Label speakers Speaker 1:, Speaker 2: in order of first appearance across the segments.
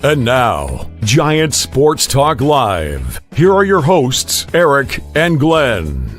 Speaker 1: And now, Giant Sports Talk Live. Here are your hosts, Eric and Glenn.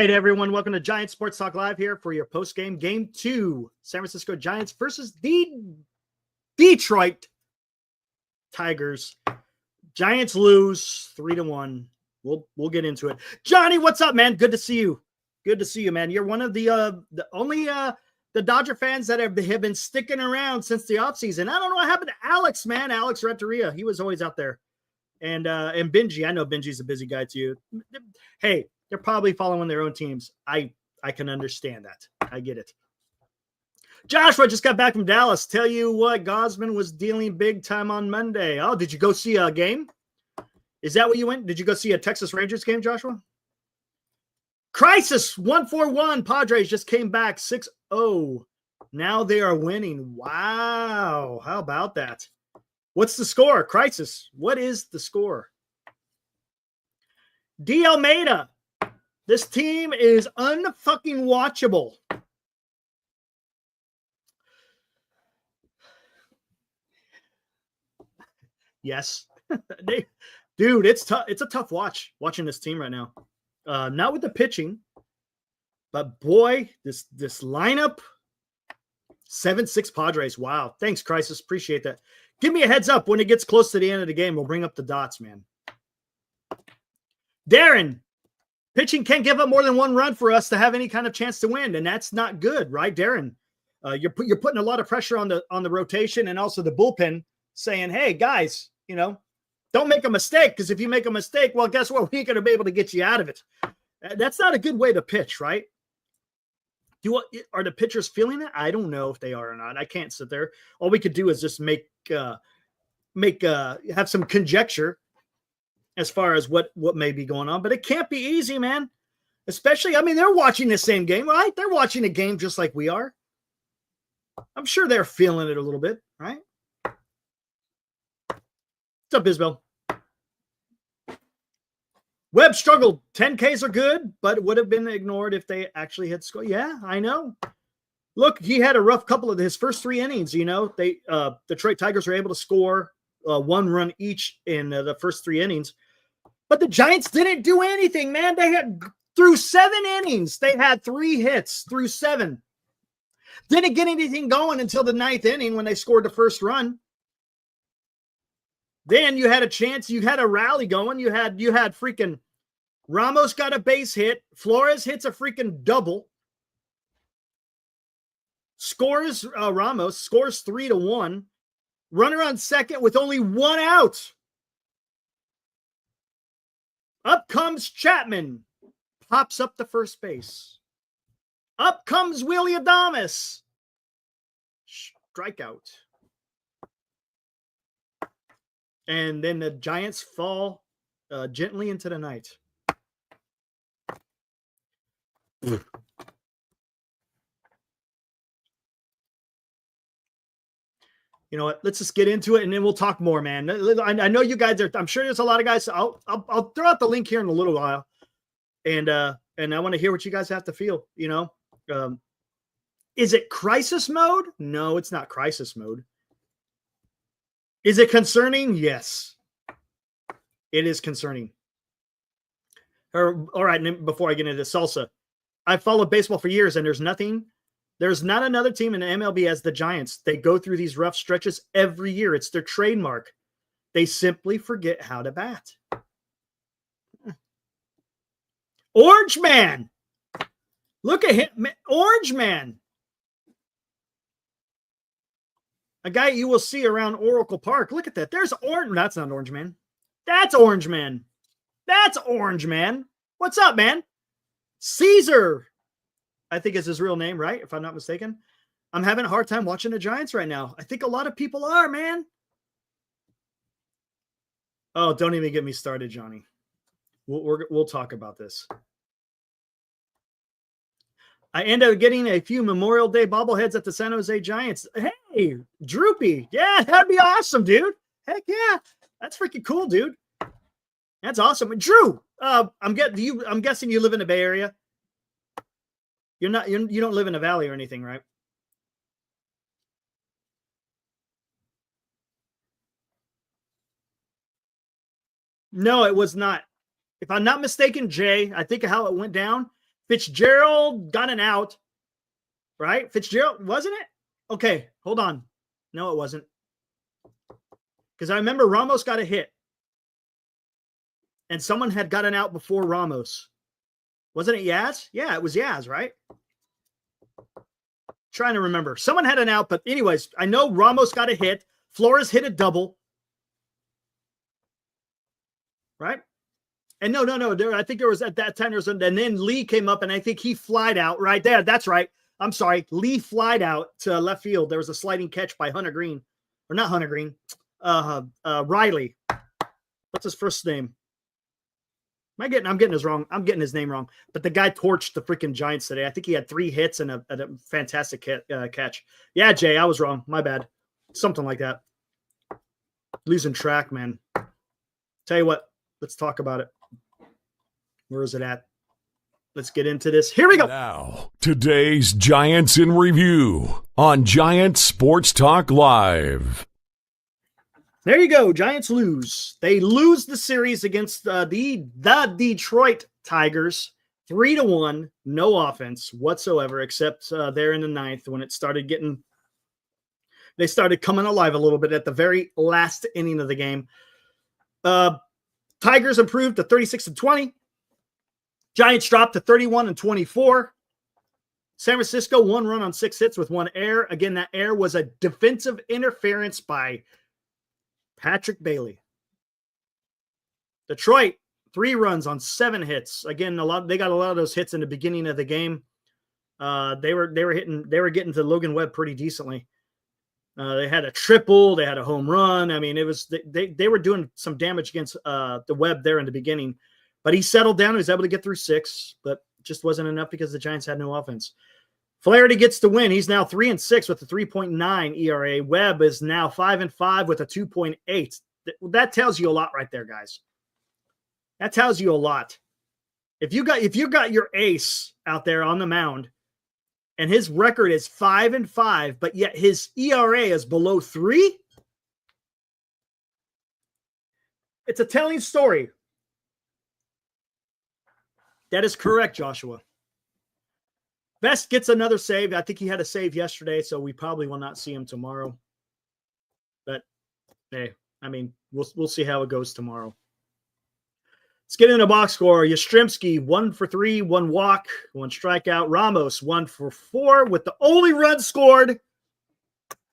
Speaker 2: Everyone, welcome to Giant Sports Talk Live here for your post-game Game 2. San Francisco Giants versus the Detroit Tigers. Giants lose 3-1. We'll get into it. Johnny, what's up, man? Good to see you. Good to see you, man. You're one of the only the Dodger fans that have been sticking around since the offseason. I don't know what happened to Alex, man. Alex Renteria. He was always out there. And Benji, I know Benji's a busy guy too. Hey, they're probably following their own teams. I can understand that. I get it. Joshua just got back from Dallas. Tell you what, Gosman was dealing big time on Monday. Oh, did you go see a game? Is that what you went? Did you go see a Texas Rangers game, Joshua? Crisis 1-4-1. Padres just came back 6-0. Now they are winning. Wow. How about that? What's the score? Crisis. What is the score? D. Almeida. This team is unfucking watchable. Yes. Dude, it's tough. It's a tough watching this team right now. Not with the pitching, but boy, this lineup, 7-6 Padres. Wow. Thanks, Crisis. Appreciate that. Give me a heads up when it gets close to the end of the game. We'll bring up the dots, man. Darren. Pitching can't give up more than one run for us to have any kind of chance to win, and that's not good, right, Darren? You're putting a lot of pressure on the rotation and also the bullpen, saying, "Hey, guys, don't make a mistake, because if you make a mistake, well, guess what? We ain't going to be able to get you out of it." That's not a good way to pitch, right? Are the pitchers feeling it? I don't know if they are or not. I can't sit there. All we could do is just have some conjecture as far as what may be going on, but it can't be easy, man. Especially, they're watching the same game, right? They're watching a game just like we are. I'm sure they're feeling it a little bit, right? What's up, Isabel? Webb struggled. 10Ks are good, but would have been ignored if they actually had scored. Yeah, I know. Look, he had a rough couple of his first 3 innings. Detroit Tigers were able to score 1 run each in the first 3 innings. But the Giants didn't do anything, man. They had, through 7 innings, they had 3 hits through 7. Didn't get anything going until the 9th inning when they scored the first run. Then you had a chance. You had a rally going. You had freaking Ramos got a base hit. Flores hits a freaking double. Ramos scores 3-1. Runner on second with only 1 out. Up comes Chapman. Pops up the first base. Up comes Willie Adames. Strikeout. And then the Giants fall gently into the night. You know what? Let's just get into it, and then we'll talk more, man. I know you guys are. I'm sure there's a lot of guys. I'll throw out the link here in a little while, and I want to hear what you guys have to feel. You know, is it crisis mode? No, it's not crisis mode. Is it concerning? Yes, it is concerning. All right, before I get into salsa, I've followed baseball for years, and there's not another team in the MLB as the Giants. They go through these rough stretches every year. It's their trademark. They simply forget how to bat. Orange Man. Look at him. Orange Man. A guy you will see around Oracle Park. Look at that. There's Orange. That's not Orange Man. That's Orange Man. That's Orange Man. What's up, man? Caesar, I think is his real name, right? If I'm not mistaken. I'm having a hard time watching the Giants right now. I think a lot of people are, man. Oh, don't even get me started, Johnny. We'll talk about this. I ended up getting a few Memorial Day bobbleheads at the San Jose Giants. Hey, Droopy. Yeah, that'd be awesome, dude. Heck yeah. That's freaking cool, dude. That's awesome. Drew, I'm guessing you live in the Bay Area. You don't live in a valley or anything, right? No, it was not. If I'm not mistaken, Jay, I think how it went down. Fitzgerald got an out, right? Fitzgerald, wasn't it? Okay, hold on. No, it wasn't. Because I remember Ramos got a hit. And someone had gotten out before Ramos. Wasn't it Yaz? Yeah, it was Yaz, right? Trying to remember. Someone had an out, but anyways, I know Ramos got a hit. Flores hit a double. Right? And no. I think there was at that time, and then Lee came up, and I think he flied out right there. That's right. I'm sorry. Lee flied out to left field. There was a sliding catch by Hunter Green. Or not Hunter Green. Riley. What's his first name? I'm getting his name wrong. But the guy torched the freaking Giants today. I think he had 3 hits and a fantastic catch. Yeah, Jay, I was wrong. My bad. Something like that. Losing track, man. Tell you what, let's talk about it. Where is it at? Let's get into this. Here we go.
Speaker 1: Now, today's Giants in Review on Giant Sports Talk Live.
Speaker 2: There you go. Giants lose. They lose the series against the Detroit Tigers 3-1. No offense whatsoever, except there in the 9th when they started coming alive a little bit at the very last inning of the game. Tigers improved to 36-20. Giants dropped to 31-24. San Francisco 1 run on 6 hits with 1 error. Again, that error was a defensive interference by Patrick Bailey. Detroit 3 runs on 7 hits. Again, they got a lot of those hits in the beginning of the game. They were getting to Logan Webb pretty decently. They had a triple, they had a home run. I mean, it was they were doing some damage against the Webb there in the beginning, but he settled down. He was able to get through 6, but just wasn't enough because the Giants had no offense. Flaherty gets the win. He's now 3-6 with a 3.9 ERA. Webb is now 5-5 with a 2.8. That tells you a lot right there, guys. That tells you a lot. If you got your ace out there on the mound, and his record is 5-5, but yet his ERA is below 3, it's a telling story. That is correct, Joshua. Best gets another save. I think he had a save yesterday, so we probably will not see him tomorrow. But hey, I mean, we'll see how it goes tomorrow. Let's get into box score. Yastrzemski 1 for 3, 1 walk, 1 strikeout. Ramos 1 for 4 with the only run scored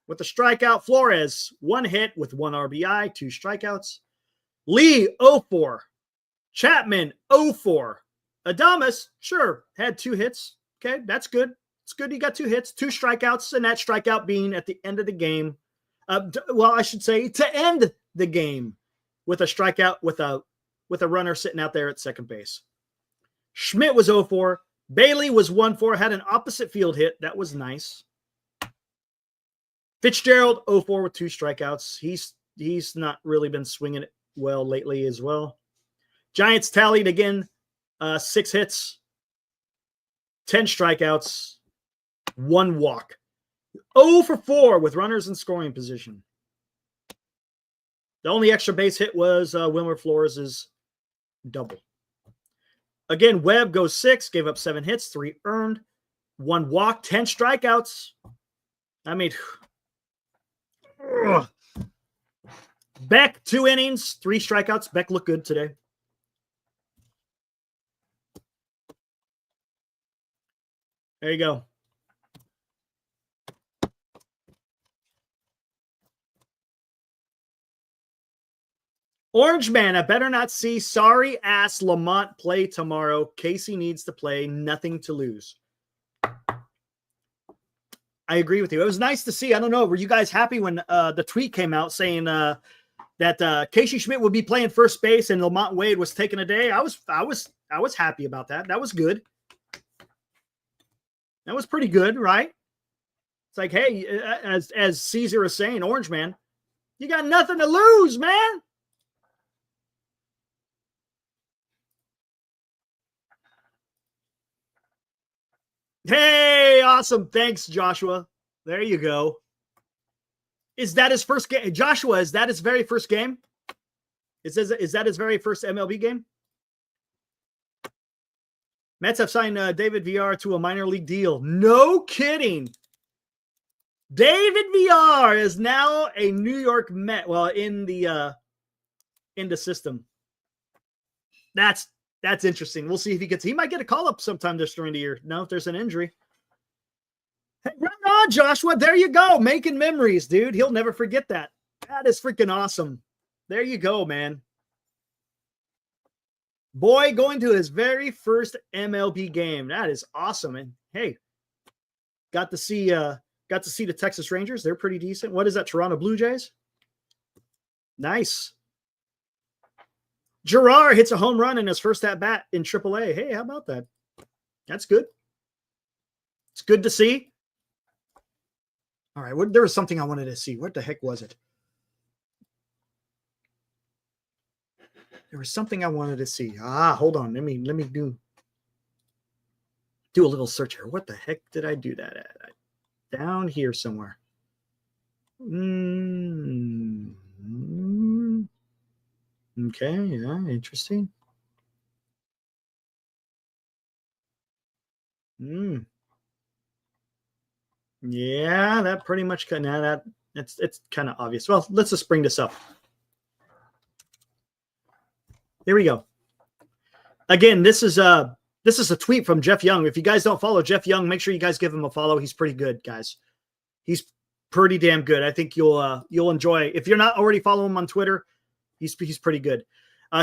Speaker 2: with the strikeout. Flores 1 hit with 1 RBI, 2 strikeouts. Lee 0-4. Chapman 0-4. Adames, sure, had 2 hits. Okay, that's good. It's good he got 2 hits, 2 strikeouts, and that strikeout being at the end of the game. Well, I should say to end the game with a strikeout with a runner sitting out there at second base. Schmidt was 0-4. Bailey was 1-4, had an opposite field hit. That was nice. Fitzgerald 0-4 with 2 strikeouts. He's not really been swinging it well lately as well. Giants tallied again 6 hits, 10 strikeouts, 1 walk. 0-4 with runners in scoring position. The only extra base hit was Wilmer Flores' double. Again, Webb goes 6, gave up 7 hits, 3 earned, 1 walk, 10 strikeouts. I mean, ugh. Beck, 2 innings, 3 strikeouts. Beck looked good today. There you go. Orange Man, I better not see sorry ass Lamont play tomorrow. Casey needs to play. Nothing to lose. I agree with you. It was nice to see. I don't know. Were you guys happy when the tweet came out saying that Casey Schmidt would be playing first base and Lamont Wade was taking a day? I was happy about that. That was good. That was pretty good, right? It's like, hey, as Caesar is saying, Orange Man, you got nothing to lose, man. Hey, awesome. Thanks, Joshua. There you go. Is that his first game? Joshua, is that his very first game? Is that his very first MLB game? Mets have signed David Villar to a minor league deal. No kidding. David Villar is now a New York Met. Well, in the system. That's interesting. We'll see if he might get a call up sometime during the year. No, if there's an injury. Hey, right on, Joshua. There you go. Making memories, dude. He'll never forget that. That is freaking awesome. There you go, man. Boy, going to his very first MLB game. That is awesome. And hey, got to see the Texas Rangers. They're pretty decent. What is that? Toronto Blue Jays? Nice. Gerard hits a home run in his first at bat in AAA. Hey, how about that? That's good. It's good to see. All right, there was something I wanted to see. What the heck was it? There was something I wanted to see. Hold on. Let me do a little search here. What the heck did I do that at? Down here somewhere. Okay, yeah, interesting. Yeah, that pretty much it's kind of obvious. Well, let's just bring this up. Here we go. Again, this is a tweet from Jeff Young. If you guys don't follow Jeff Young, make sure you guys give him a follow. He's pretty good, guys. He's pretty damn good. I think you'll enjoy. If you're not already following him on Twitter, he's pretty good.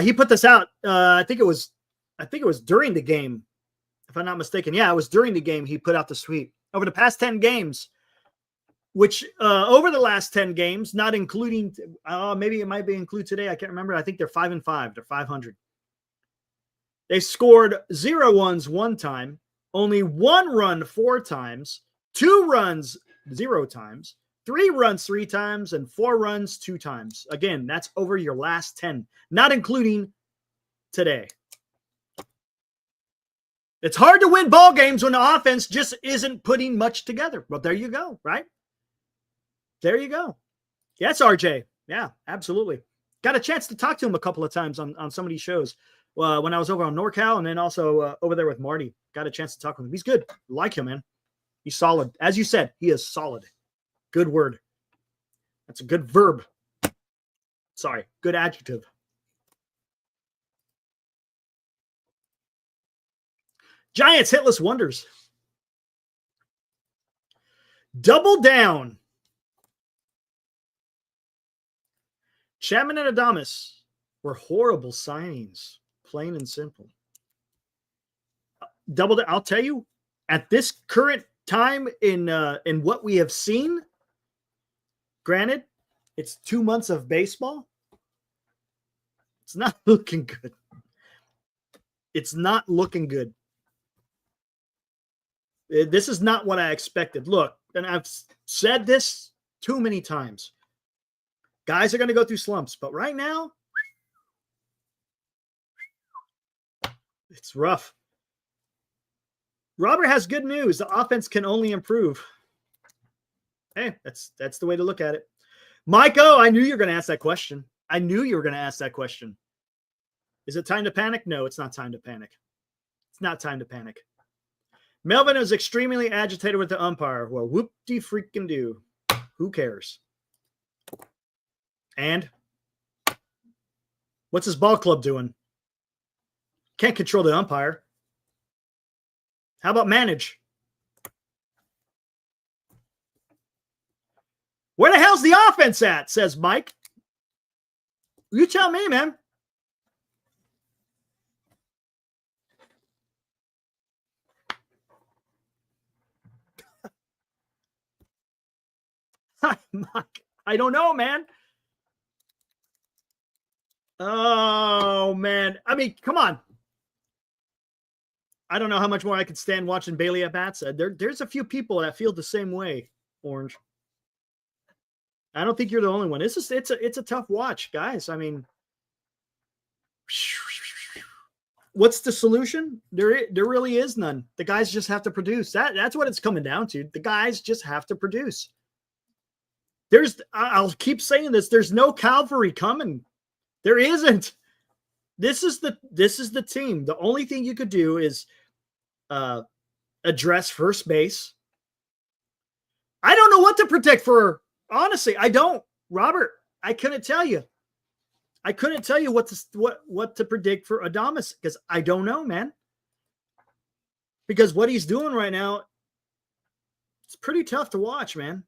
Speaker 2: He put this out. I think it was during the game, if I'm not mistaken. Yeah, it was during the game. He put out this tweet. Over the past 10 games, which over the last 10 games, not including, maybe it might be include today. I can't remember. I think they're 5-5. They're 500. They scored 0 runs 1 time, only 1 run 4 times, 2 runs 0 times, 3 runs 3 times, and 4 runs 2 times. Again, that's over your last 10, not including today. It's hard to win ball games when the offense just isn't putting much together. But there you go, right? There you go. Yes, RJ. Yeah, absolutely. Got a chance to talk to him a couple of times on some of these shows when I was over on NorCal and then also over there with Marty. Got a chance to talk with him. He's good. Like him, man. He's solid. As you said, he is solid. Good word. That's a good verb. Sorry, good adjective. Giants hitless wonders. Double down. Chapman and Adames were horrible signings, plain and simple. Double down. I'll tell you, at this current time in what we have seen, granted, it's 2 months of baseball. It's not looking good. It's not looking good. This is not what I expected. Look, and I've said this too many times. Guys are going to go through slumps, but right now, it's rough. Robert has good news. The offense can only improve. Hey, that's the way to look at it. Mike O, I knew you were going to ask that question. I knew you were going to ask that question. Is it time to panic? No, it's not time to panic. It's not time to panic. Melvin is extremely agitated with the umpire. Well, whoop-de-freaking do. Who cares? And what's his ball club doing? Can't control the umpire. How about manage? Where the hell's the offense at? Says Mike. You tell me, man. Mike, I don't know, man. Oh, man. I mean, come on. I don't know how much more I could stand watching Bailey at bats. There's a few people that feel the same way, Orange. I don't think you're the only one. It's a tough watch, guys. I mean, what's the solution? There really is none. The guys just have to produce. That's what it's coming down to. The guys just have to produce. I'll keep saying this. There's no cavalry coming. There isn't. This is the team. The only thing you could do is address first base. I don't know what to predict for. Honestly, I don't. Robert, I couldn't tell you. I couldn't tell you what to predict for Adames because I don't know, man. Because what he's doing right now, it's pretty tough to watch, man.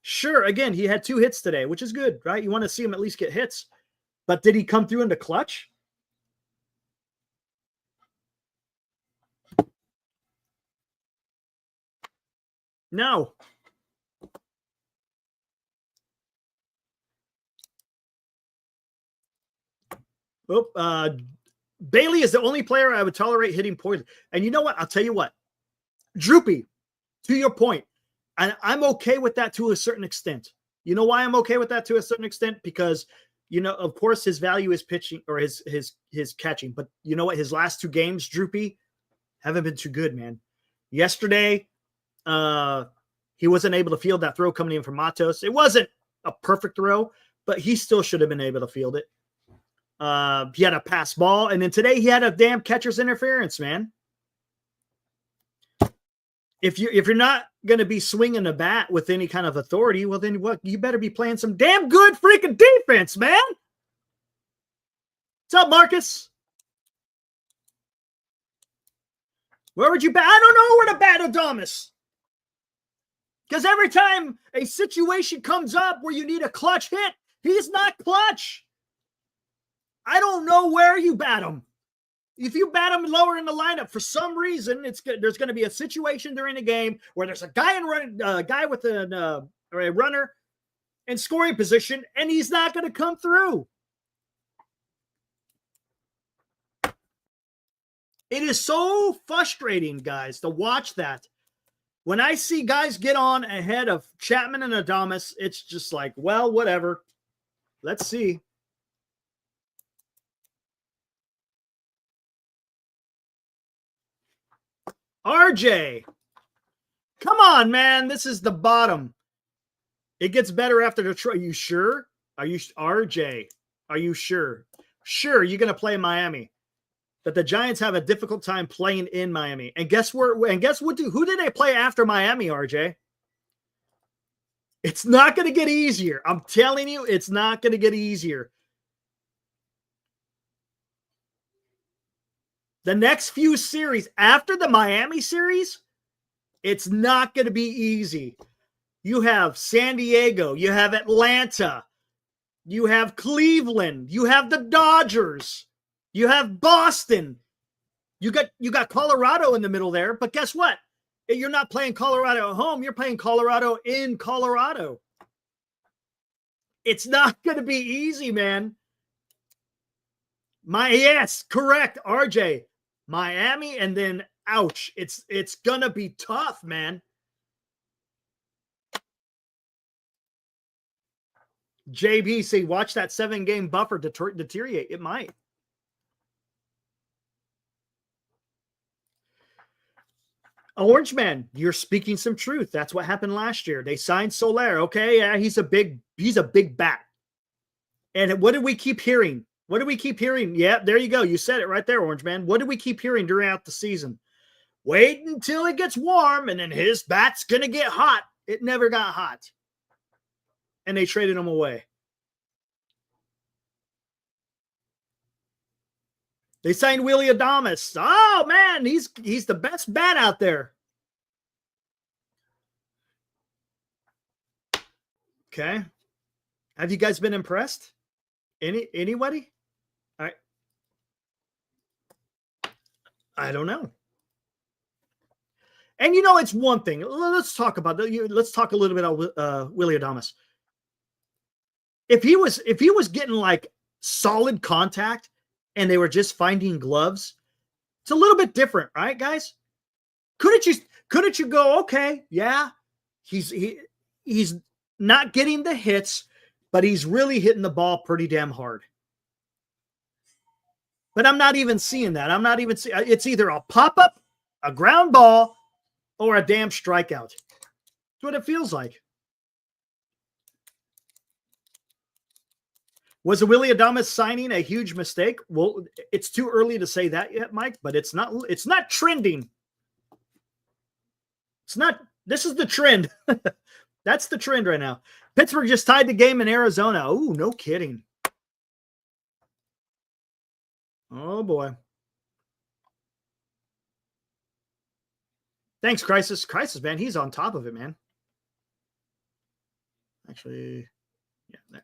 Speaker 2: Sure, again, he had 2 hits today, which is good, right? You want to see him at least get hits. But did he come through into clutch? No. Oh, Bailey is the only player I would tolerate hitting poison. And you know what? I'll tell you what. Droopy, to your point, and I'm okay with that to a certain extent. You know why I'm okay with that to a certain extent? Because, you know, of course, his value is pitching or his catching. But you know what? His last 2 games, Droopy, haven't been too good, man. Yesterday, he wasn't able to field that throw coming in from Matos. It wasn't a perfect throw, but he still should have been able to field it. He had a pass ball, and then today he had a damn catcher's interference, man. If you're not going to be swinging the bat with any kind of authority, well, then what? You better be playing some damn good freaking defense, man. What's up, Marcus? Where would you bat? I don't know where to bat Adames. Because every time a situation comes up where you need a clutch hit, he's not clutch. I don't know where you bat him. If you bat him lower in the lineup for some reason, there's going to be a situation during the game where there's a guy with a runner in scoring position, and he's not going to come through. It is so frustrating, guys, to watch that. When I see guys get on ahead of Chapman and Adames, it's just like, well, whatever. Let's see. RJ. Come on, man. This is the bottom. It gets better after Detroit. Are you sure? RJ? Are you sure? Sure, you're going to play Miami. But the Giants have a difficult time playing in Miami. And guess what? Who did they play after Miami, RJ? It's not going to get easier. I'm telling you, it's not going to get easier. The next few series after the Miami series, it's not going to be easy. You have San Diego, you have Atlanta, you have Cleveland, you have the Dodgers, you have Boston. You got Colorado in the middle there, but guess what? You're not playing Colorado at home. You're playing Colorado in Colorado. It's not going to be easy, man. Yes, correct, RJ. Miami and then Ouch. It's going to be tough, man. JBC, watch that 7-game buffer deteriorate. It might. Orange Man, you're speaking some truth. That's what happened last year. They signed Soler. Okay, yeah, he's a big bat. And what did we keep hearing? What did we keep hearing? Yeah, there you go. You said it right there, Orange Man. What did we keep hearing throughout the season? Wait until it gets warm, and then his bat's gonna get hot. It never got hot. And they traded him away. They signed Willie Adames. Oh man, he's the best bat out there. Okay. Have you guys been impressed? Anybody? All right. I don't know. And it's one thing. Let's talk about that. Let's talk a little bit about Willie Adames. If he was getting like solid contact and they were just finding gloves, it's a little bit different, right, guys? Couldn't you go, okay, yeah, he's not getting the hits, but he's really hitting the ball pretty damn hard. But I'm not even seeing that. I'm not even seeing. It's either a pop-up, a ground ball, or a damn strikeout. That's what it feels like. Was the Willie Adames signing a huge mistake? Well, it's too early to say that yet, Mike, but it's not trending. It's not. This is the trend. That's the trend right now. Pittsburgh just tied the game in Arizona. Ooh, no kidding. Oh, boy. Thanks, Crisis. Crisis, man. He's on top of it, man. Actually, yeah, there.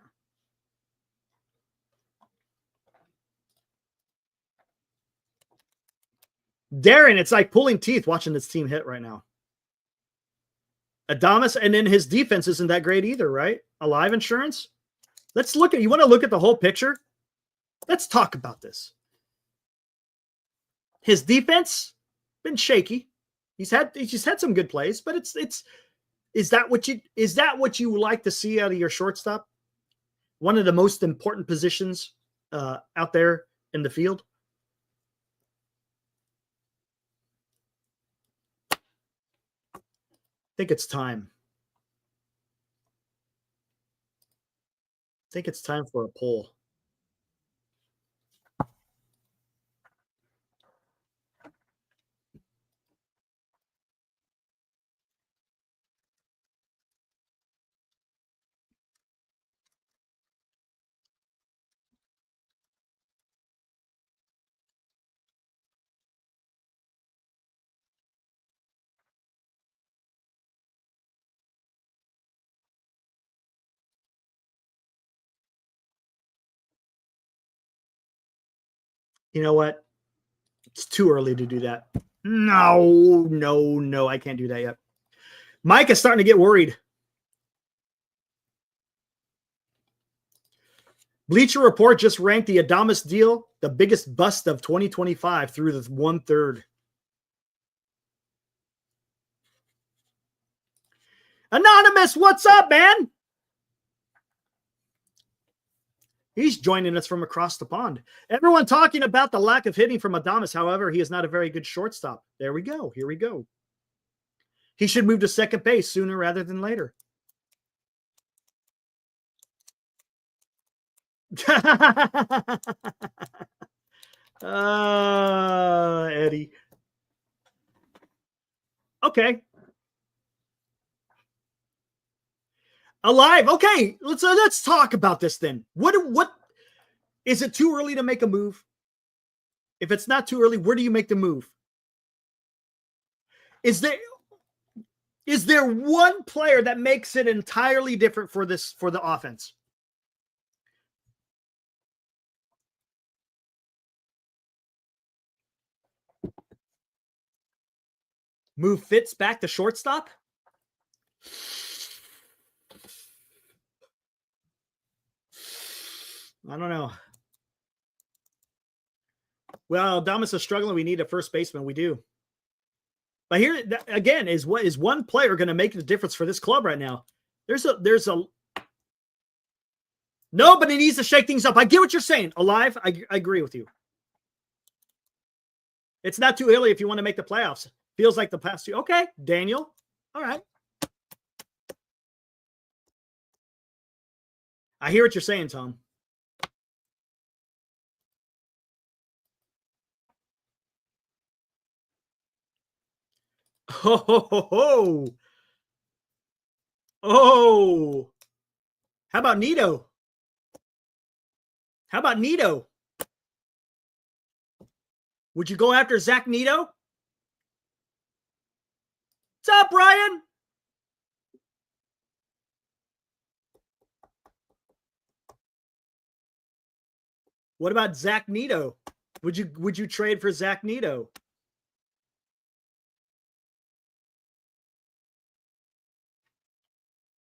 Speaker 2: Darren, it's like pulling teeth watching this team hit right now. Adames, and then his defense isn't that great either, right? Alive Insurance. Let's look at. You want to look at the whole picture? Let's talk about this. His defense been shaky. He's just had some good plays, but is that what you like to see out of your shortstop? One of the most important positions out there in the field. I think it's time. I think it's time for a poll. You know what? It's too early to do that. No, I can't do that yet. Mike is starting to get worried. Bleacher Report just ranked the Adames deal the biggest bust of 2025 through the 1/3. Anonymous, what's up, man? He's joining us from across the pond. Everyone talking about the lack of hitting from Adames. However, he is not a very good shortstop. There we go. Here we go. He should move to second base sooner rather than later. Eddie. Okay. Alive. Okay, let's talk about this then. What is it too early to make a move? If it's not too early, where do you make the move? Is there one player that makes it entirely different for the offense? Move Fitz back to shortstop? I don't know. Well, Adames is struggling. We need a first baseman. We do. But here again is what is one player going to make the difference for this club right now? There's a nobody needs to shake things up. I get what you're saying. Alive, I agree with you. It's not too early if you want to make the playoffs. Feels like the past two. Okay, Daniel. All right. I hear what you're saying, Tom. Ho, ho, ho, ho. Oh. How about Nito? How about Nito? Would you go after Zach Nito? What's up, Brian? What about Zach Nito? Would you trade for Zach Nito?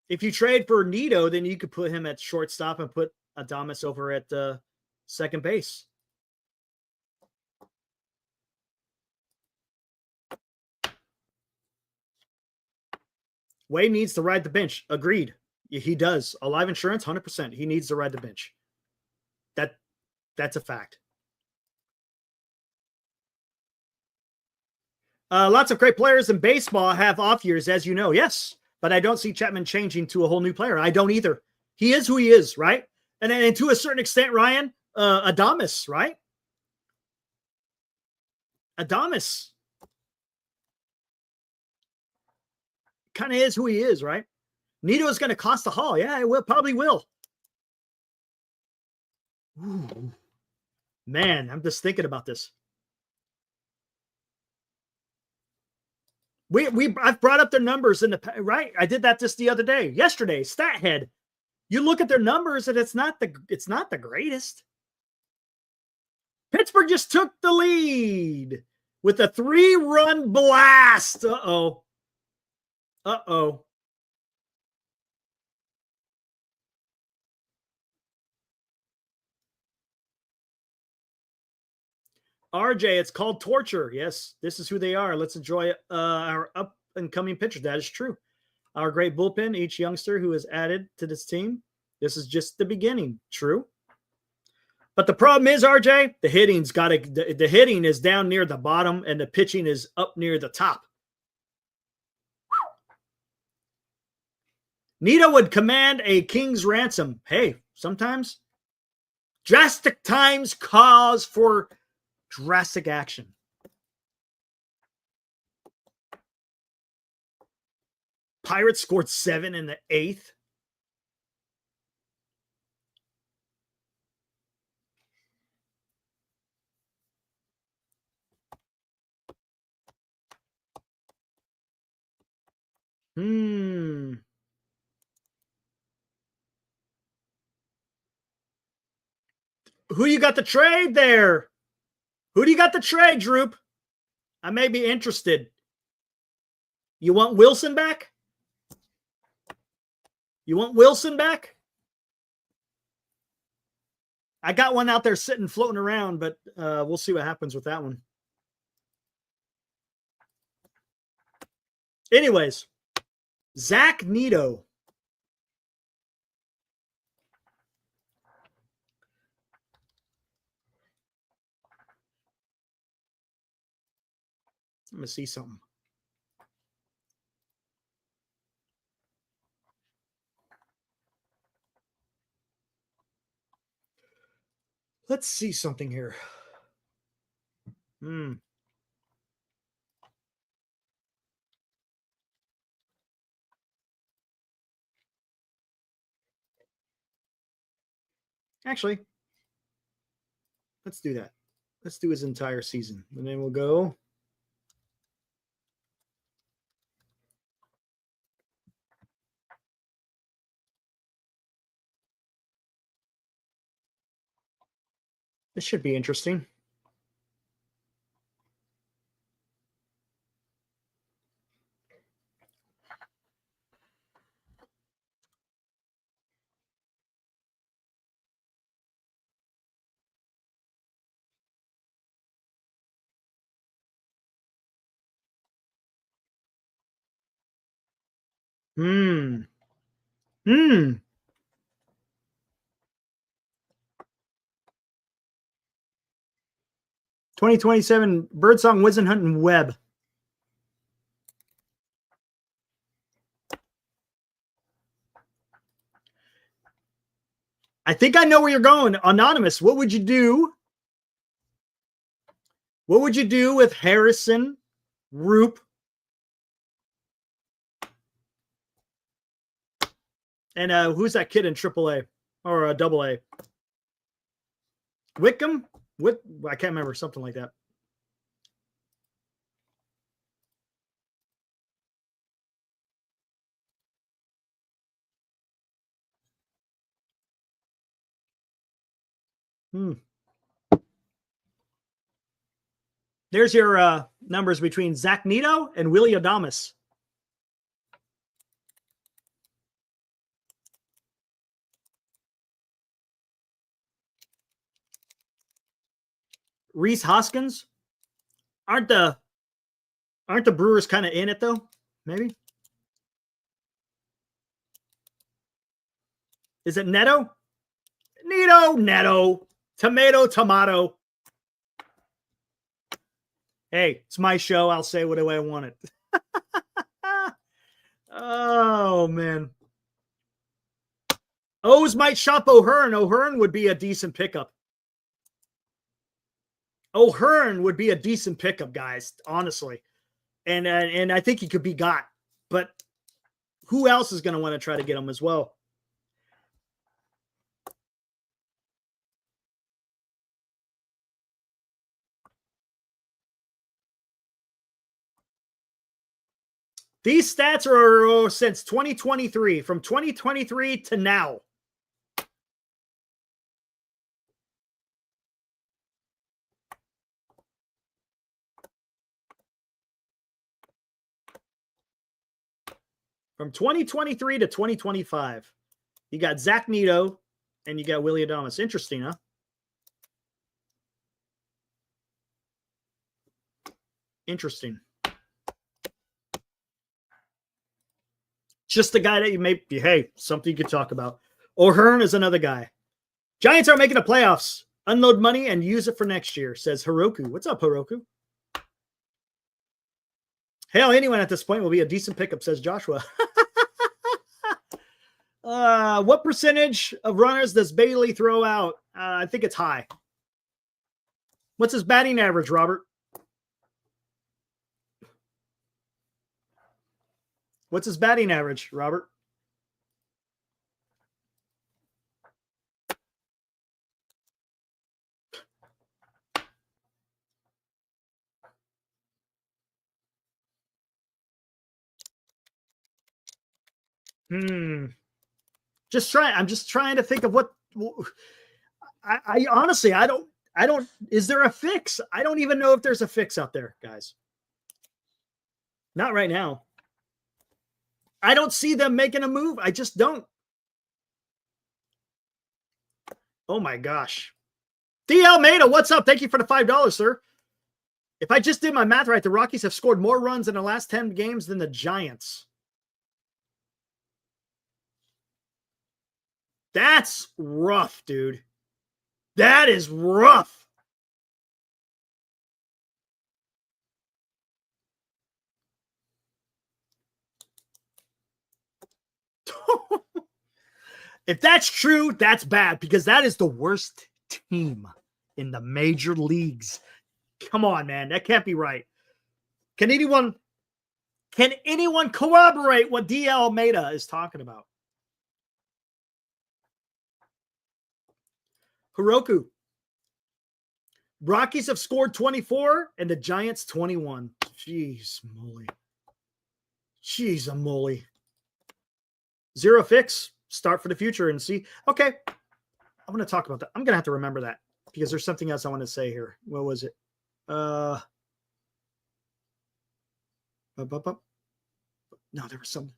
Speaker 2: If you trade for Nito, then you could put him at shortstop and put Adames over at second base. Wade needs to ride the bench. Agreed. He does. Alive Insurance, 100%. He needs to ride the bench. That's a fact. Lots of great players in baseball have off years, as you know. Yes, but I don't see Chapman changing to a whole new player. I don't either. He is who he is, right? And to a certain extent, Ryan, Adames, right? Adames kind of is who he is, right? Nito is going to cost the Hall. Yeah, it will, probably will. Ooh. Man, I'm just thinking about this. I've brought up their numbers in the right. I did that just the other day, yesterday. StatHead. You look at their numbers and it's not the greatest. Pittsburgh just took the lead with a 3-run blast. Uh-oh. Uh-oh. RJ, it's called torture. Yes, this is who they are. Let's enjoy our up-and-coming pitchers. That is true. Our great bullpen, each youngster who is added to this team. This is just the beginning. True. But the problem is, RJ, the hitting is down near the bottom and the pitching is up near the top. Nito would command a king's ransom. Hey, sometimes drastic times cause for drastic action. Pirates scored 7 in the 8th. Who you got the trade there? Who do you got the trade, Droop? I may be interested. You want Wilson back? You want Wilson back? I got one out there sitting, floating around, but we'll see what happens with that one. Anyways, Zach Nito. Let me see something. Let's see something here. Actually, let's do that. Let's do his entire season. And then we'll go. This should be interesting. Hmm. Hmm. $20.27 Birdsong Wisenhunt Webb. I think I know where you're going. Anonymous, what would you do? What would you do with Harrison, Roop, and who's that kid in AAA or AA? Wickham? I can't remember, something like that. There's your numbers between Zach Neto and Willie Adames. Reese Hoskins. Aren't the Brewers kind of in it though? Maybe. Is it Neto? Neto. Tomato. Hey, it's my show. I'll say what I want it. Oh, man. O's might shop O'Hearn. O'Hearn would be a decent pickup. O'Hearn would be a decent pickup, guys, honestly. And I think he could be got. But who else is going to want to try to get him as well? These stats are since 2023, from 2023 to now. From 2023 to 2025. You got Zach Neto and you got Willie Adames. Interesting, huh? Interesting. Just the guy that you may be, hey, something you could talk about. O'Hearn is another guy. Giants are making the playoffs. Unload money and use it for next year, says Hiroku. What's up, Hiroku? Hell, anyone at this point will be a decent pickup, says Joshua. What percentage of runners does Bailey throw out? I think it's high. What's his batting average, Robert? What's his batting average, Robert? I'm just trying to think of what I honestly, I don't, is there a fix? I don't even know if there's a fix out there, guys. Not right now. I don't see them making a move. I just don't. Oh my gosh. D. Almeida, what's up? Thank you for the $5, sir. If I just did my math right, the Rockies have scored more runs in the last 10 games than the Giants. That's rough, dude. That is rough. If that's true, that's bad because that is the worst team in the major leagues. Come on, man. That can't be right. Can anyone corroborate what D. Almeida is talking about? Hiroku. Rockies have scored 24 and the Giants 21. Jeez, moly. Jeez, moly. Zero fix. Start for the future and see. Okay. I'm going to talk about that. I'm going to have to remember that because there's something else I want to say here. What was it? No, there was some.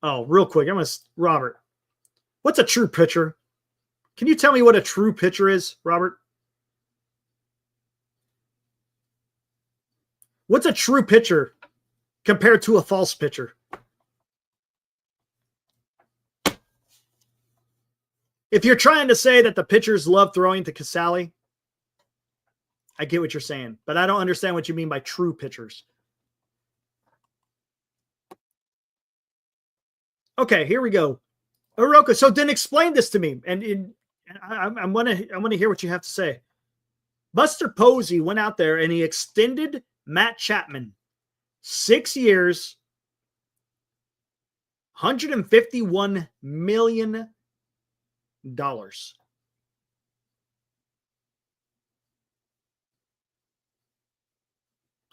Speaker 2: Oh, real quick. Robert. What's a true pitcher? Can you tell me what a true pitcher is, Robert? What's a true pitcher compared to a false pitcher? If you're trying to say that the pitchers love throwing to Casale, I get what you're saying, but I don't understand what you mean by true pitchers. Okay, here we go. Oroka, so then explain this to me, and I want to hear what you have to say. Buster Posey went out there and he extended Matt Chapman 6 years, $151 million.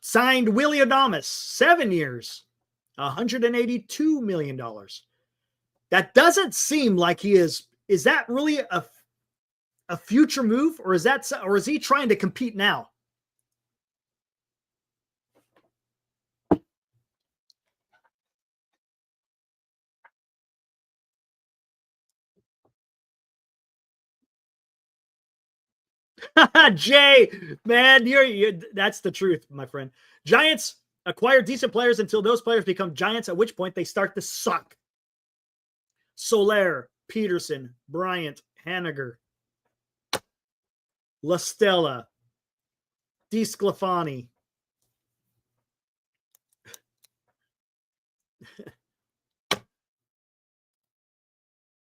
Speaker 2: Signed Willie Adames 7 years, $182 million. That doesn't seem like he is. Is that really a future move, or is he trying to compete now? Jay, man, you're that's the truth, my friend. Giants acquire decent players until those players become giants, at which point they start to suck. Soler, Peterson, Bryant, Haniger, La Stella, DeSclafani.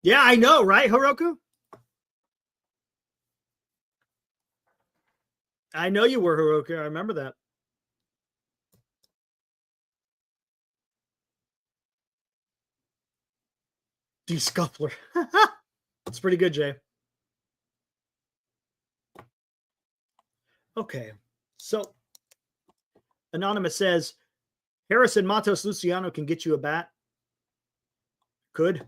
Speaker 2: Yeah, I know, right, Hiroku? I know you were, Hiroku. I remember that. D-Scuffler. It's pretty good, Jay. Okay. So, Anonymous says, Harrison, Matos, Luciano can get you a bat. Could.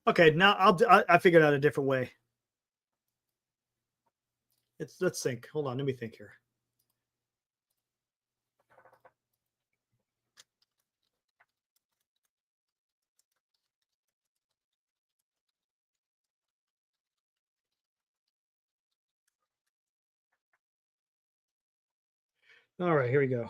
Speaker 2: Okay, now I figured out a different way. Let's think. Hold on, let me think here. All right, here we go.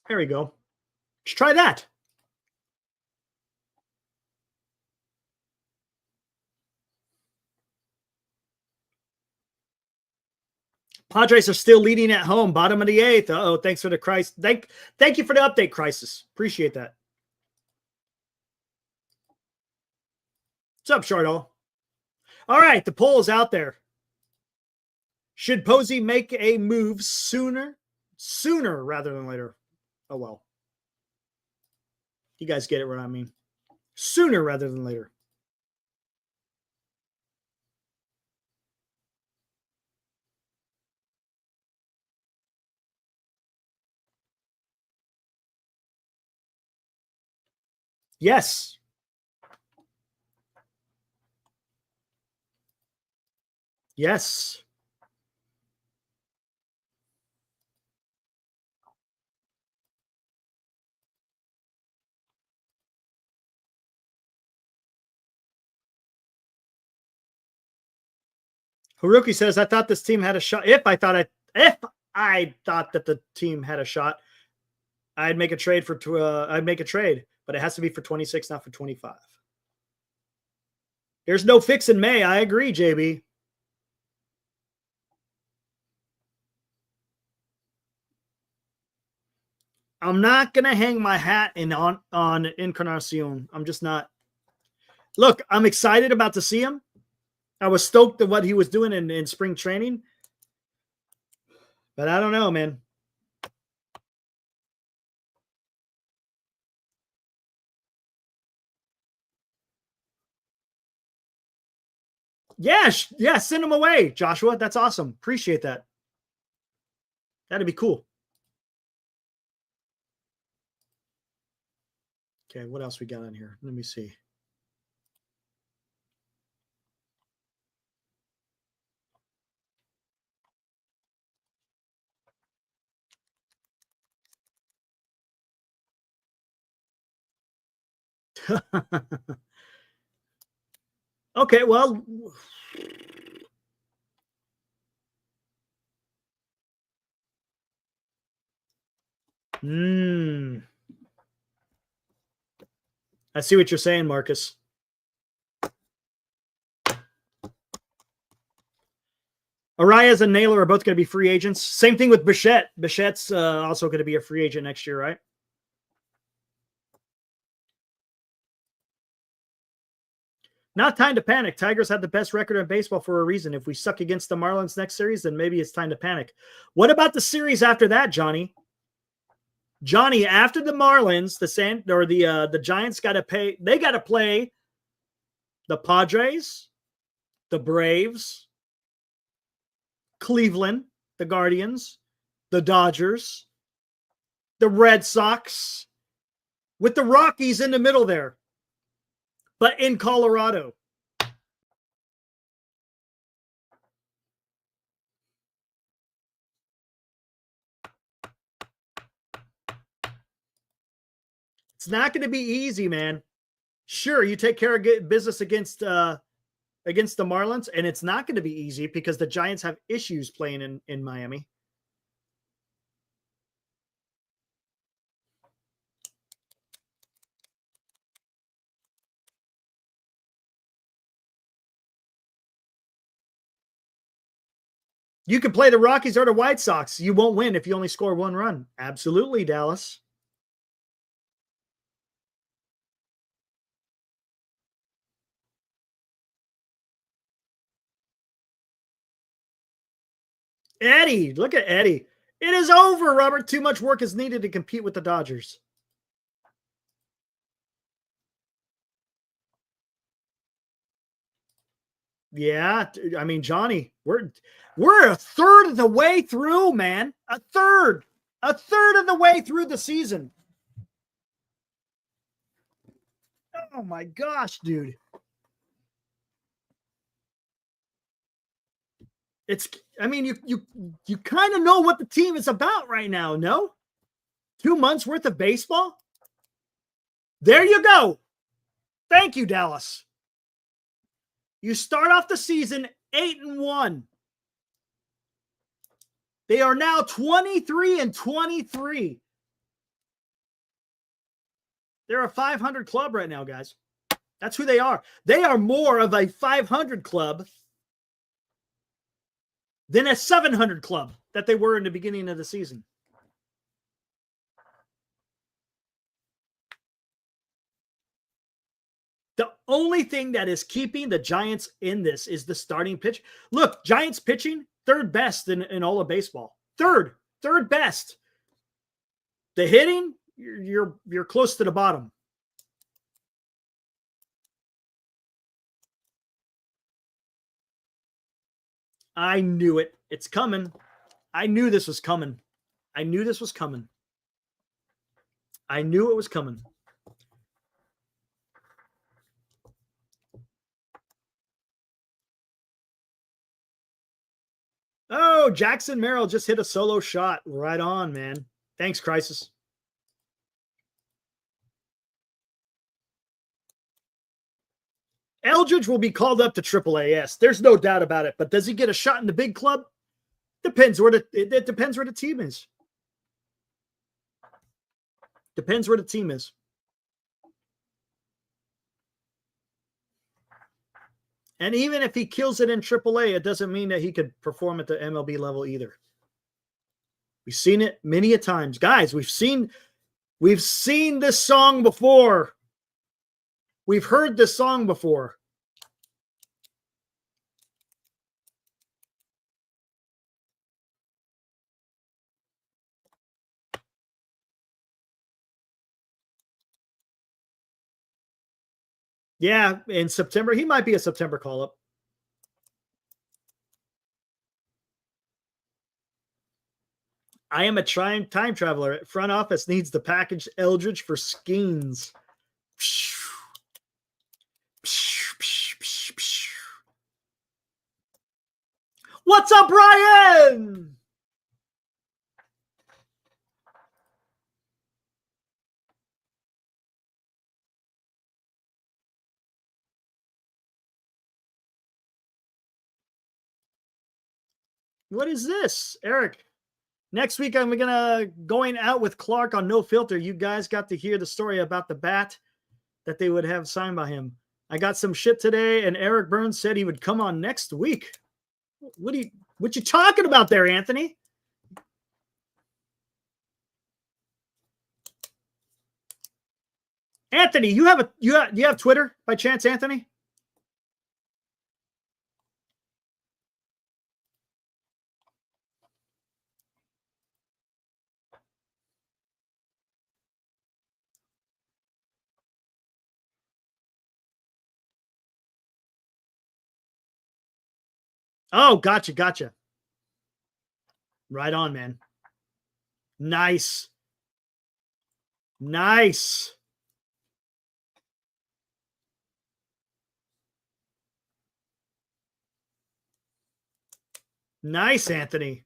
Speaker 2: There we go. Let's try that. Padres are still leading at home, bottom of the eighth. Oh, thanks for the crisis. Thank you for the update, Crisis. Appreciate that. What's up, Shardall? All right, the poll is out there. Should Posey make a move sooner rather than later? Oh, well. You guys get it what I mean. Sooner rather than later. Yes. Yes. Haruki says, I thought this team had a shot. If I thought that the team had a shot, I'd make a trade but it has to be for 26, not for 25. There's no fix in May. I agree, JB. I'm not gonna hang my hat on Encarnacion. I'm just not. Look, I'm excited about to see him. I was stoked at what he was doing in spring training, but I don't know, man. Yeah, send him away, Joshua. That's awesome. Appreciate that. That'd be cool. Okay, what else we got on here? Let me see. Okay, well, I see what you're saying, Marcus. Arias and Naylor are both going to be free agents. Same thing with Bichette. Bichette's also going to be a free agent next year, right? Not time to panic. Tigers had the best record in baseball for a reason. If we suck against the Marlins next series, then maybe it's time to panic. What about the series after that, Johnny? Johnny, after the Marlins, the Giants got to pay. They got to play the Padres, the Braves, Cleveland, the Guardians, the Dodgers, the Red Sox, with the Rockies in the middle there, but in Colorado. It's not going to be easy, man. Sure, you take care of business against the Marlins, and it's not going to be easy because the Giants have issues playing in Miami. You can play the Rockies or the White Sox. You won't win if you only score one run. Absolutely, Dallas. Eddie, look at Eddie. It is over, Robert. Too much work is needed to compete with the Dodgers. Yeah, I mean, Johnny, we're a third of the way through, man. A third of the way through the season. Oh my gosh, dude. I mean, you kind of know what the team is about right now, no? 2 months worth of baseball? There you go. Thank you, Dallas. You start off the season 8-1. They are now 23-23. They're a 500 club right now, guys. That's who they are. They are more of a 500 club than a 700 club that they were in the beginning of the season. The only thing that is keeping the Giants in this is the starting pitch. Look, Giants pitching, third best in all of baseball. Third best. The hitting, you're close to the bottom. I knew it. It's coming. I knew this was coming. I knew it was coming. Oh, Jackson Merrill just hit a solo shot. Right on, man. Thanks, Crisis. Eldridge will be called up to AAA. There's no doubt about it. But does he get a shot in the big club? It depends where the team is. Depends where the team is. And even if he kills it in AAA, it doesn't mean that he could perform at the MLB level either. We've seen it many a times. Guys, we've seen this song before. We've heard this song before. Yeah, in September. He might be a September call-up. I am a time traveler. Front office needs to package Eldridge for Skeens. What's up, Ryan? What is this, Eric? Next week, I'm going out with Clark on No Filter. You guys got to hear the story about the bat that they would have signed by him. I got some shit today, and Eric Burns said he would come on next week. What you talking about there, Anthony? Anthony, you have Twitter by chance, Anthony? Oh, gotcha. Right on, man. Nice. Nice, Anthony.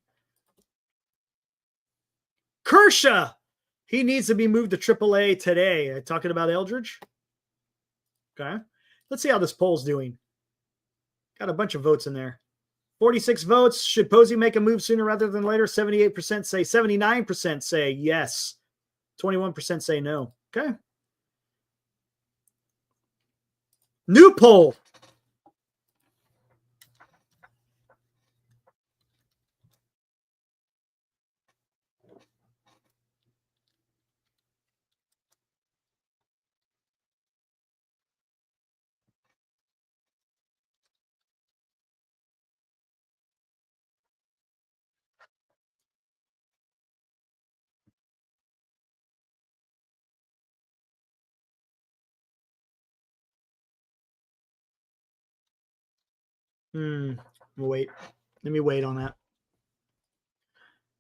Speaker 2: Kershaw. He needs to be moved to AAA today. Talking about Eldridge. Okay. Let's see how this poll's doing. Got a bunch of votes in there. 46 votes. Should Posey make a move sooner rather than later? 78% say, 79% say yes. 21% say no. Okay. New poll. Wait. Let me wait on that.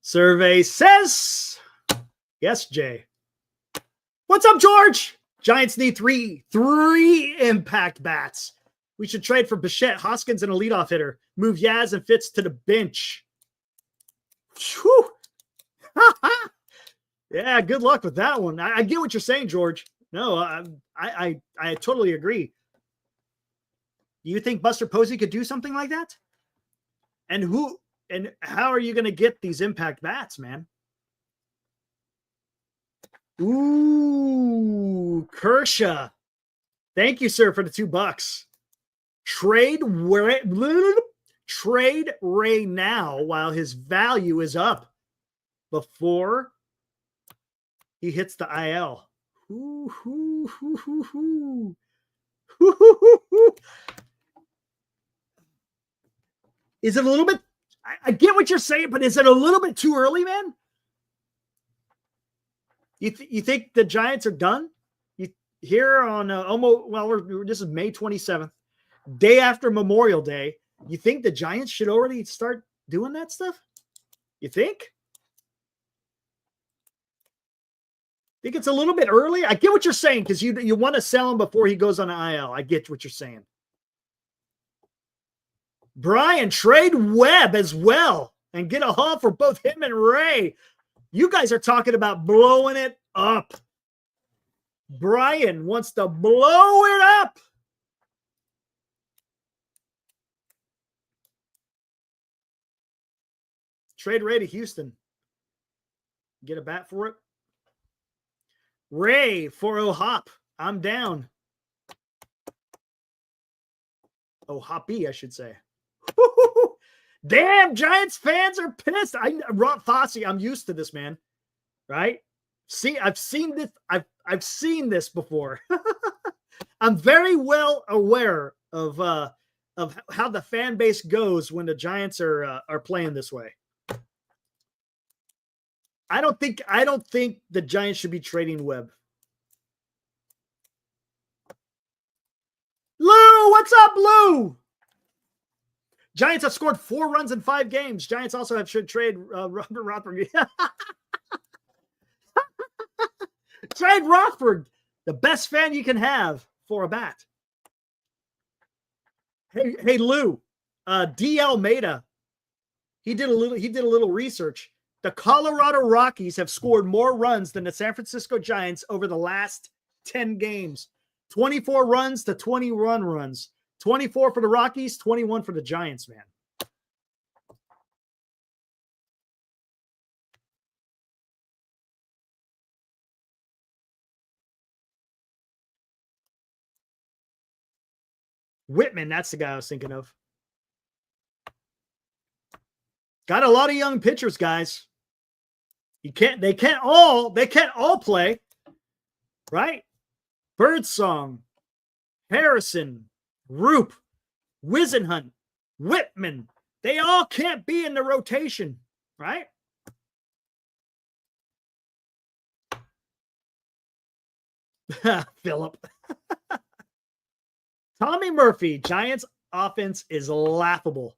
Speaker 2: Survey says yes, Jay. What's up, George? Giants need three impact bats. We should trade for Bichette, Hoskins, and a leadoff hitter. Move Yaz and Fitz to the bench. Yeah, good luck with that one. I get what you're saying, George. No, I totally agree. Do you think Buster Posey could do something like that? And how are you going to get these impact bats, man? Ooh, Kershaw. Thank you, sir, for the $2. Trade Ray now while his value is up before he hits the IL. Is it a little bit? I get what you're saying, but is it a little bit too early, man? You think the Giants are done? Here on this is May 27th, day after Memorial Day. You think the Giants should already start doing that stuff? You think? Think it's a little bit early? I get what you're saying because you want to sell him before he goes on IL. I get what you're saying. Brian, trade Webb as well and get a haul for both him and Ray. You guys are talking about blowing it up. Brian wants to blow it up. Trade Ray to Houston. Get a bat for it. Ray for O'Hop. I'm down. O'Hoppy, I should say. Damn, Giants fans are pissed. Rob Fosse, I'm used to this, man. Right? See, I've seen this. I've seen this before. I'm very well aware of how the fan base goes when the Giants are playing this way. I don't think the Giants should be trading Webb. Lou, what's up, Lou? Giants have scored 4 runs in 5 games. Giants also should trade Robert Rothberg. Trade Rothberg. The best fan you can have for a bat. Hey Lou, D. Almeida. He did a little research. The Colorado Rockies have scored more runs than the San Francisco Giants over the last 10 games. 24 runs to 21 runs. 24 for the Rockies, 21 for the Giants, man. Whitman, that's the guy I was thinking of. Got a lot of young pitchers, guys. They can't all play, right? Birdsong, Harrison, Roop, Wisenhunt, Whitman. They all can't be in the rotation, right? Philip. Tommy Murphy, Giants offense is laughable.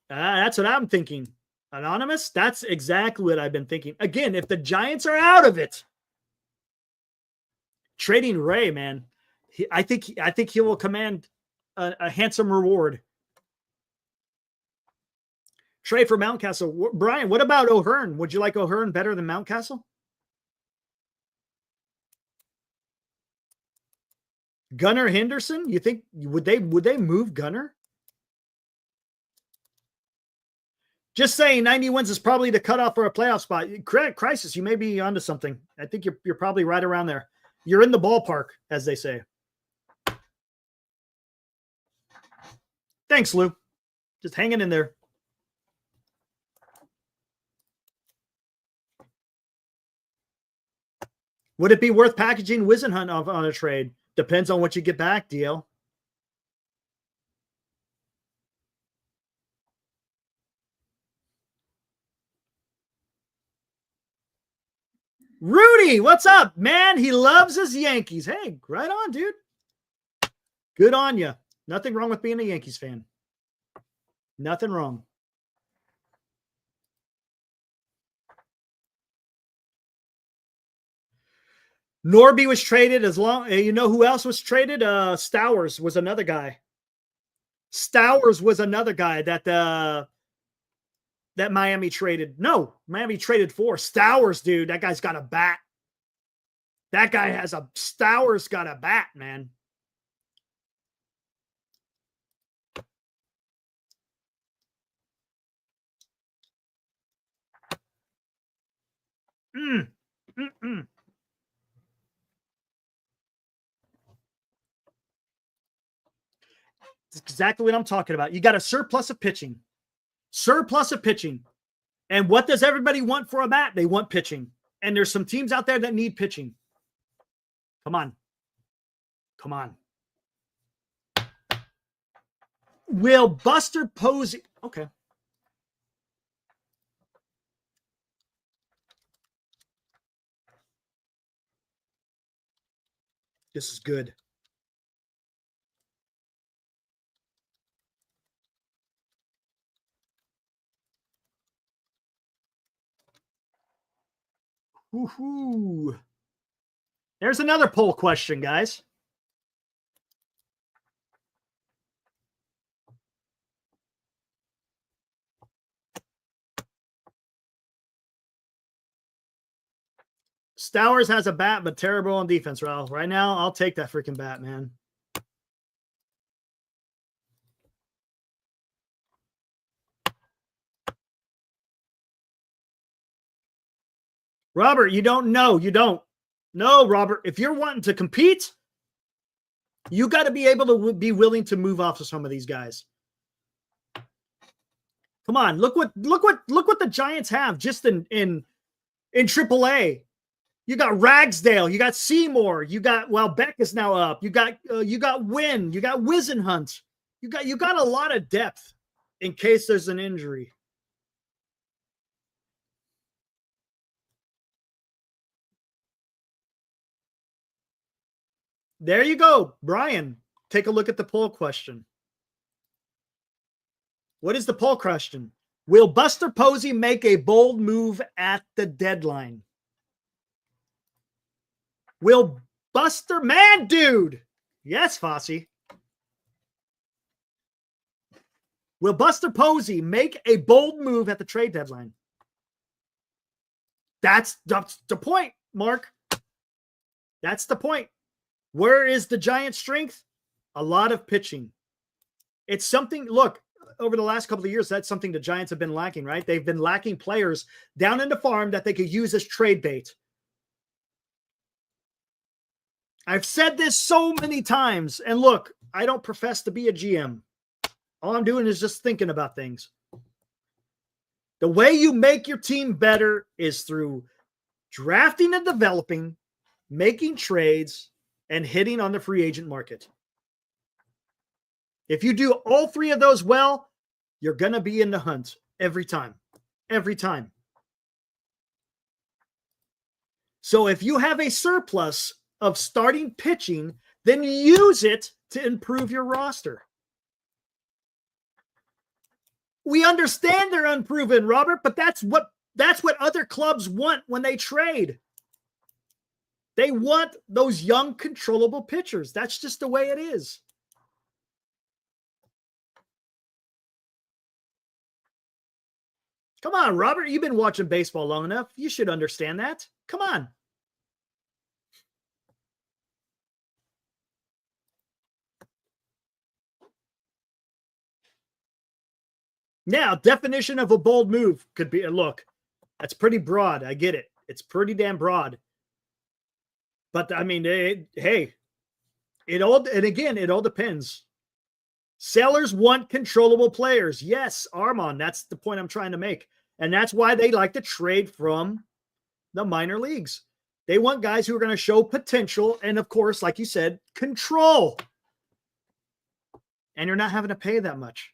Speaker 2: That's what I'm thinking. Anonymous, that's exactly what I've been thinking. Again, if the Giants are out of it, trading Ray, man, I think he will command a handsome reward. Trey for Mountcastle. Brian, what about O'Hearn? Would you like O'Hearn better than Mountcastle? Gunnar Henderson? You think would they move Gunnar? Just saying, 90 wins is probably the cutoff for a playoff spot. Crisis, you may be onto something. I think you're probably right around there. You're in the ballpark, as they say. Thanks, Lou. Just hanging in there. Would it be worth packaging Wisenhunt on a trade? Depends on what you get back, DL. Rudy, what's up, man? He loves his Yankees. Hey, right on, dude. Good on you. Nothing wrong with being a Yankees fan. Nothing wrong. Norby was traded as long. You know who else was traded? Stowers was another guy. Stowers was another guy that Miami traded. No, Miami traded for Stowers, dude. That guy's got a bat. That guy has a Stowers got a bat, man. That's exactly what I'm talking about. You got a surplus of pitching. Surplus of pitching. And what does everybody want for a bat? They want pitching. And there's some teams out there that need pitching. Come on. Come on. Will Buster Posey... Okay. This is good. Woohoo! There's another poll question, guys. Stowers has a bat, but terrible on defense, Ralph. Right now, I'll take that freaking bat, man. Robert, you don't know. You don't. No, Robert. If you're wanting to compete, you got to be able to be willing to move off of some of these guys. Come on, look what the Giants have just in AAA. You got Ragsdale, you got Seymour, you got Beck is now up. You got Wynn, you got Wisenhunt. You got a lot of depth in case there's an injury. There you go, Brian. Take a look at the poll question. What is the poll question? Will Buster Posey make a bold move at the deadline? Will Buster Man Dude. Yes, Fossey. Will Buster Posey make a bold move at the trade deadline? That's the point, Mark. That's the point. Where is the Giants' strength? A lot of pitching. It's something, look, over the last couple of years, that's something the Giants have been lacking, right? They've been lacking players down in the farm that they could use as trade bait. I've said this so many times, and look, I don't profess to be a GM. All I'm doing is just thinking about things. The way you make your team better is through drafting and developing, making trades, and hitting on the free agent market. If you do all three of those well, you're going to be in the hunt every time. Every time. So if you have a surplus of starting pitching, then use it to improve your roster. We understand they're unproven, Robert, but that's what other clubs want when they trade. They want those young, controllable pitchers. That's just the way it is. Come on, Robert. You've been watching baseball long enough. You should understand that. Come on. Now, definition of a bold move could be, look, that's pretty broad. I get it. It's pretty damn broad. But, I mean, it all depends. Sellers want controllable players. Yes, Armand, that's the point I'm trying to make. And that's why they like to trade from the minor leagues. They want guys who are going to show potential and, of course, like you said, control. And you're not having to pay that much.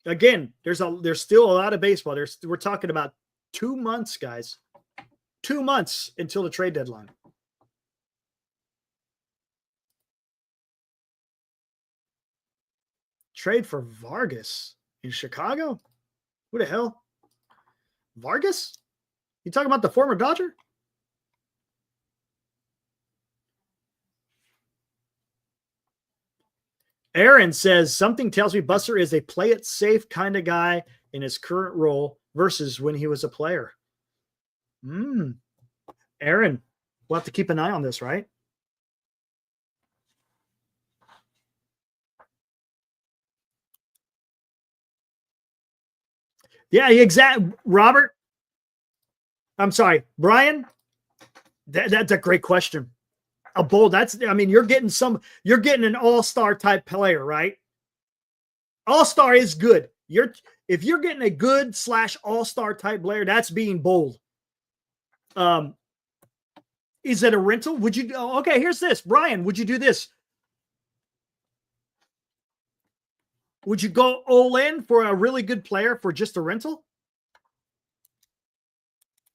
Speaker 2: Again, there's still a lot of baseball. We're talking about 2 months, guys. 2 months until the trade deadline. Trade for Vargas in Chicago? Who the hell? Vargas? You talking about the former Dodger? Aaron says, something tells me Buster is a play it safe kind of guy in his current role versus when he was a player. Aaron, we'll have to keep an eye on this, right? Yeah, exactly. Robert, I'm sorry, Brian, that's a great question. A bold, you're getting an all-star type player, right? All-star is good. If you're getting a good / all-star type player, that's being bold. Is it a rental? Would you, okay, here's this. Brian, would you do this? Would you go all in for a really good player for just a rental?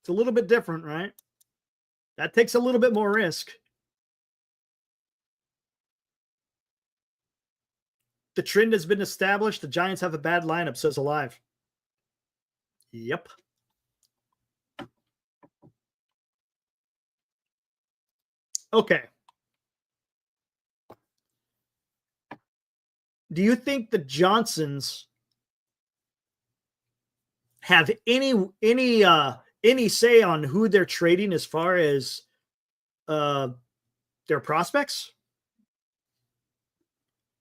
Speaker 2: It's a little bit different, right? That takes a little bit more risk. The trend has been established. The Giants have a bad lineup, says Alive. Yep. Okay. Do you think the Johnsons have any say on who they're trading as far as their prospects?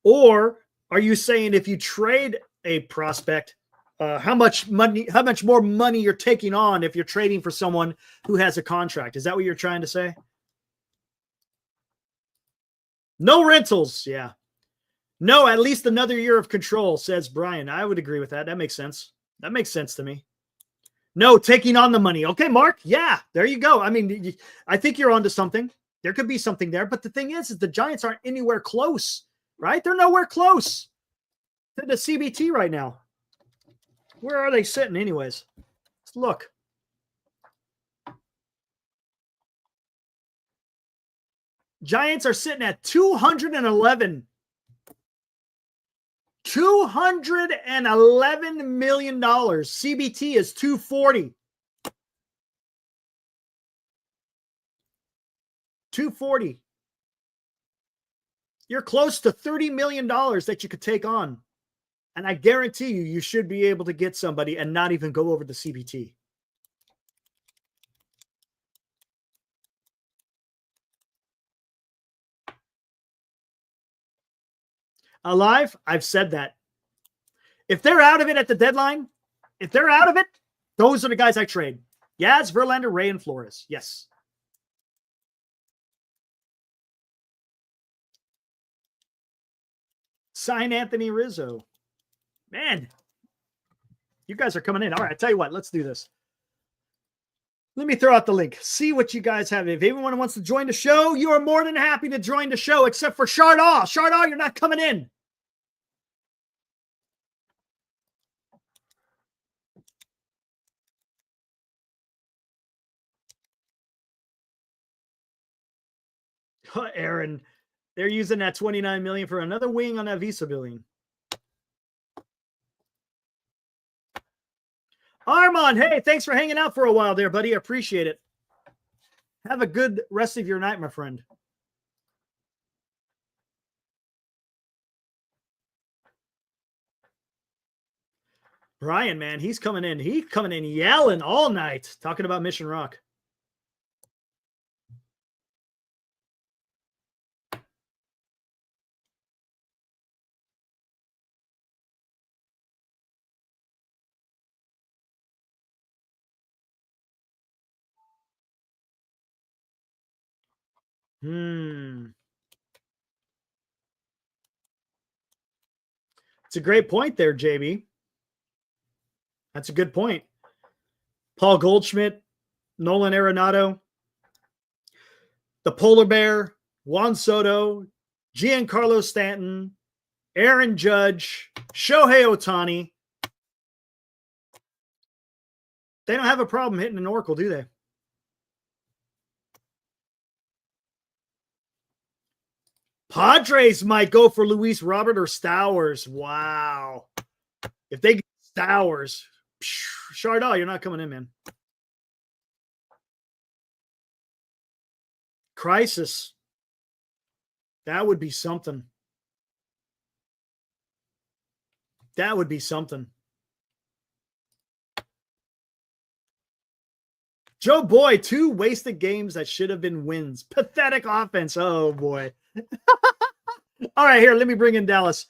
Speaker 2: Or are you saying if you trade a prospect, how much more money you're taking on if you're trading for someone who has a contract? Is that what you're trying to say? No rentals. Yeah. No, at least another year of control, says Brian. I would agree with that. That makes sense. That makes sense to me. No, taking on the money. Okay, Mark. Yeah, there you go. I mean, I think you're onto something. There could be something there. But the thing is the Giants aren't anywhere close, right? They're nowhere close to the CBT right now. Where are they sitting anyways? Let's look. Giants are sitting at 211. $211 million. CBT is 240. 240. You're close to $30 million that you could take on. And I guarantee you, you should be able to get somebody and not even go over the CBT. Alive, I've said that. If they're out of it at the deadline, if they're out of it, those are the guys I trade. Yaz, Verlander, Ray, and Flores. Yes. Sign Anthony Rizzo. Man, you guys are coming in. All right, I tell you what, let's do this. Let me throw out the link. See what you guys have. If anyone wants to join the show, you are more than happy to join the show, except for Shardaw. Shardaw, you're not coming in. Aaron, they're using that $29 million for another wing on that Visa billing. Armand, hey, thanks for hanging out for a while there, buddy. I appreciate it. Have a good rest of your night, my friend. Brian, man, he's coming in. He's coming in yelling all night, talking about Mission Rock. It's a great point there, JB. That's a good point. Paul Goldschmidt, Nolan Arenado, the Polar Bear, Juan Soto, Giancarlo Stanton, Aaron Judge, Shohei Ohtani. They don't have a problem hitting an Oracle, do they? Padres might go for Luis Robert or Stowers. Wow. If they get Stowers, Shardaw, you're not coming in, man. Crisis. That would be something. That would be something. Joe Boy, 2 wasted games that should have been wins. Pathetic offense. Oh, boy. All right, here, let me bring in Dallas.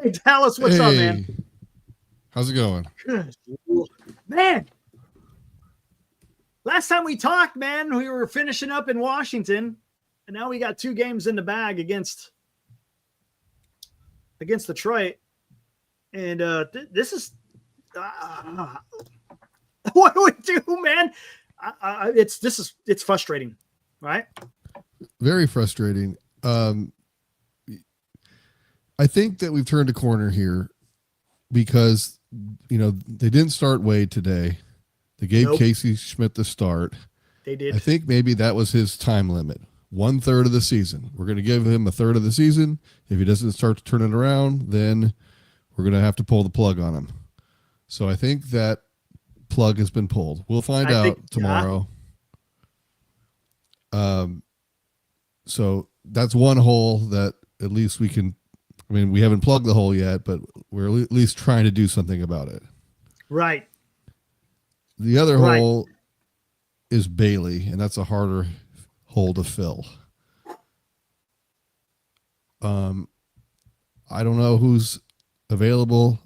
Speaker 2: Hey, Dallas, what's up, man?
Speaker 3: How's it going?
Speaker 2: Good. Man, last time we talked, man, we were finishing up in Washington, and now we got 2 games in the bag against Detroit. And this is what do we do, man? It's frustrating, right?
Speaker 3: Very frustrating. I think that we've turned a corner here because, they didn't start Wade today. They gave Casey Schmidt the start.
Speaker 2: They did.
Speaker 3: I think maybe that was his time limit. 1/3 of the season. We're going to give him 1/3 of the season. If he doesn't start to turn it around, then we're going to have to pull the plug on him. So I think that plug has been pulled. We'll find out tomorrow. So that's one hole that at least we can. We haven't plugged the hole yet, but we're at least trying to do something about it.
Speaker 2: Right.
Speaker 3: The other hole is Bailey, and that's a harder hole to fill. I don't know who's available.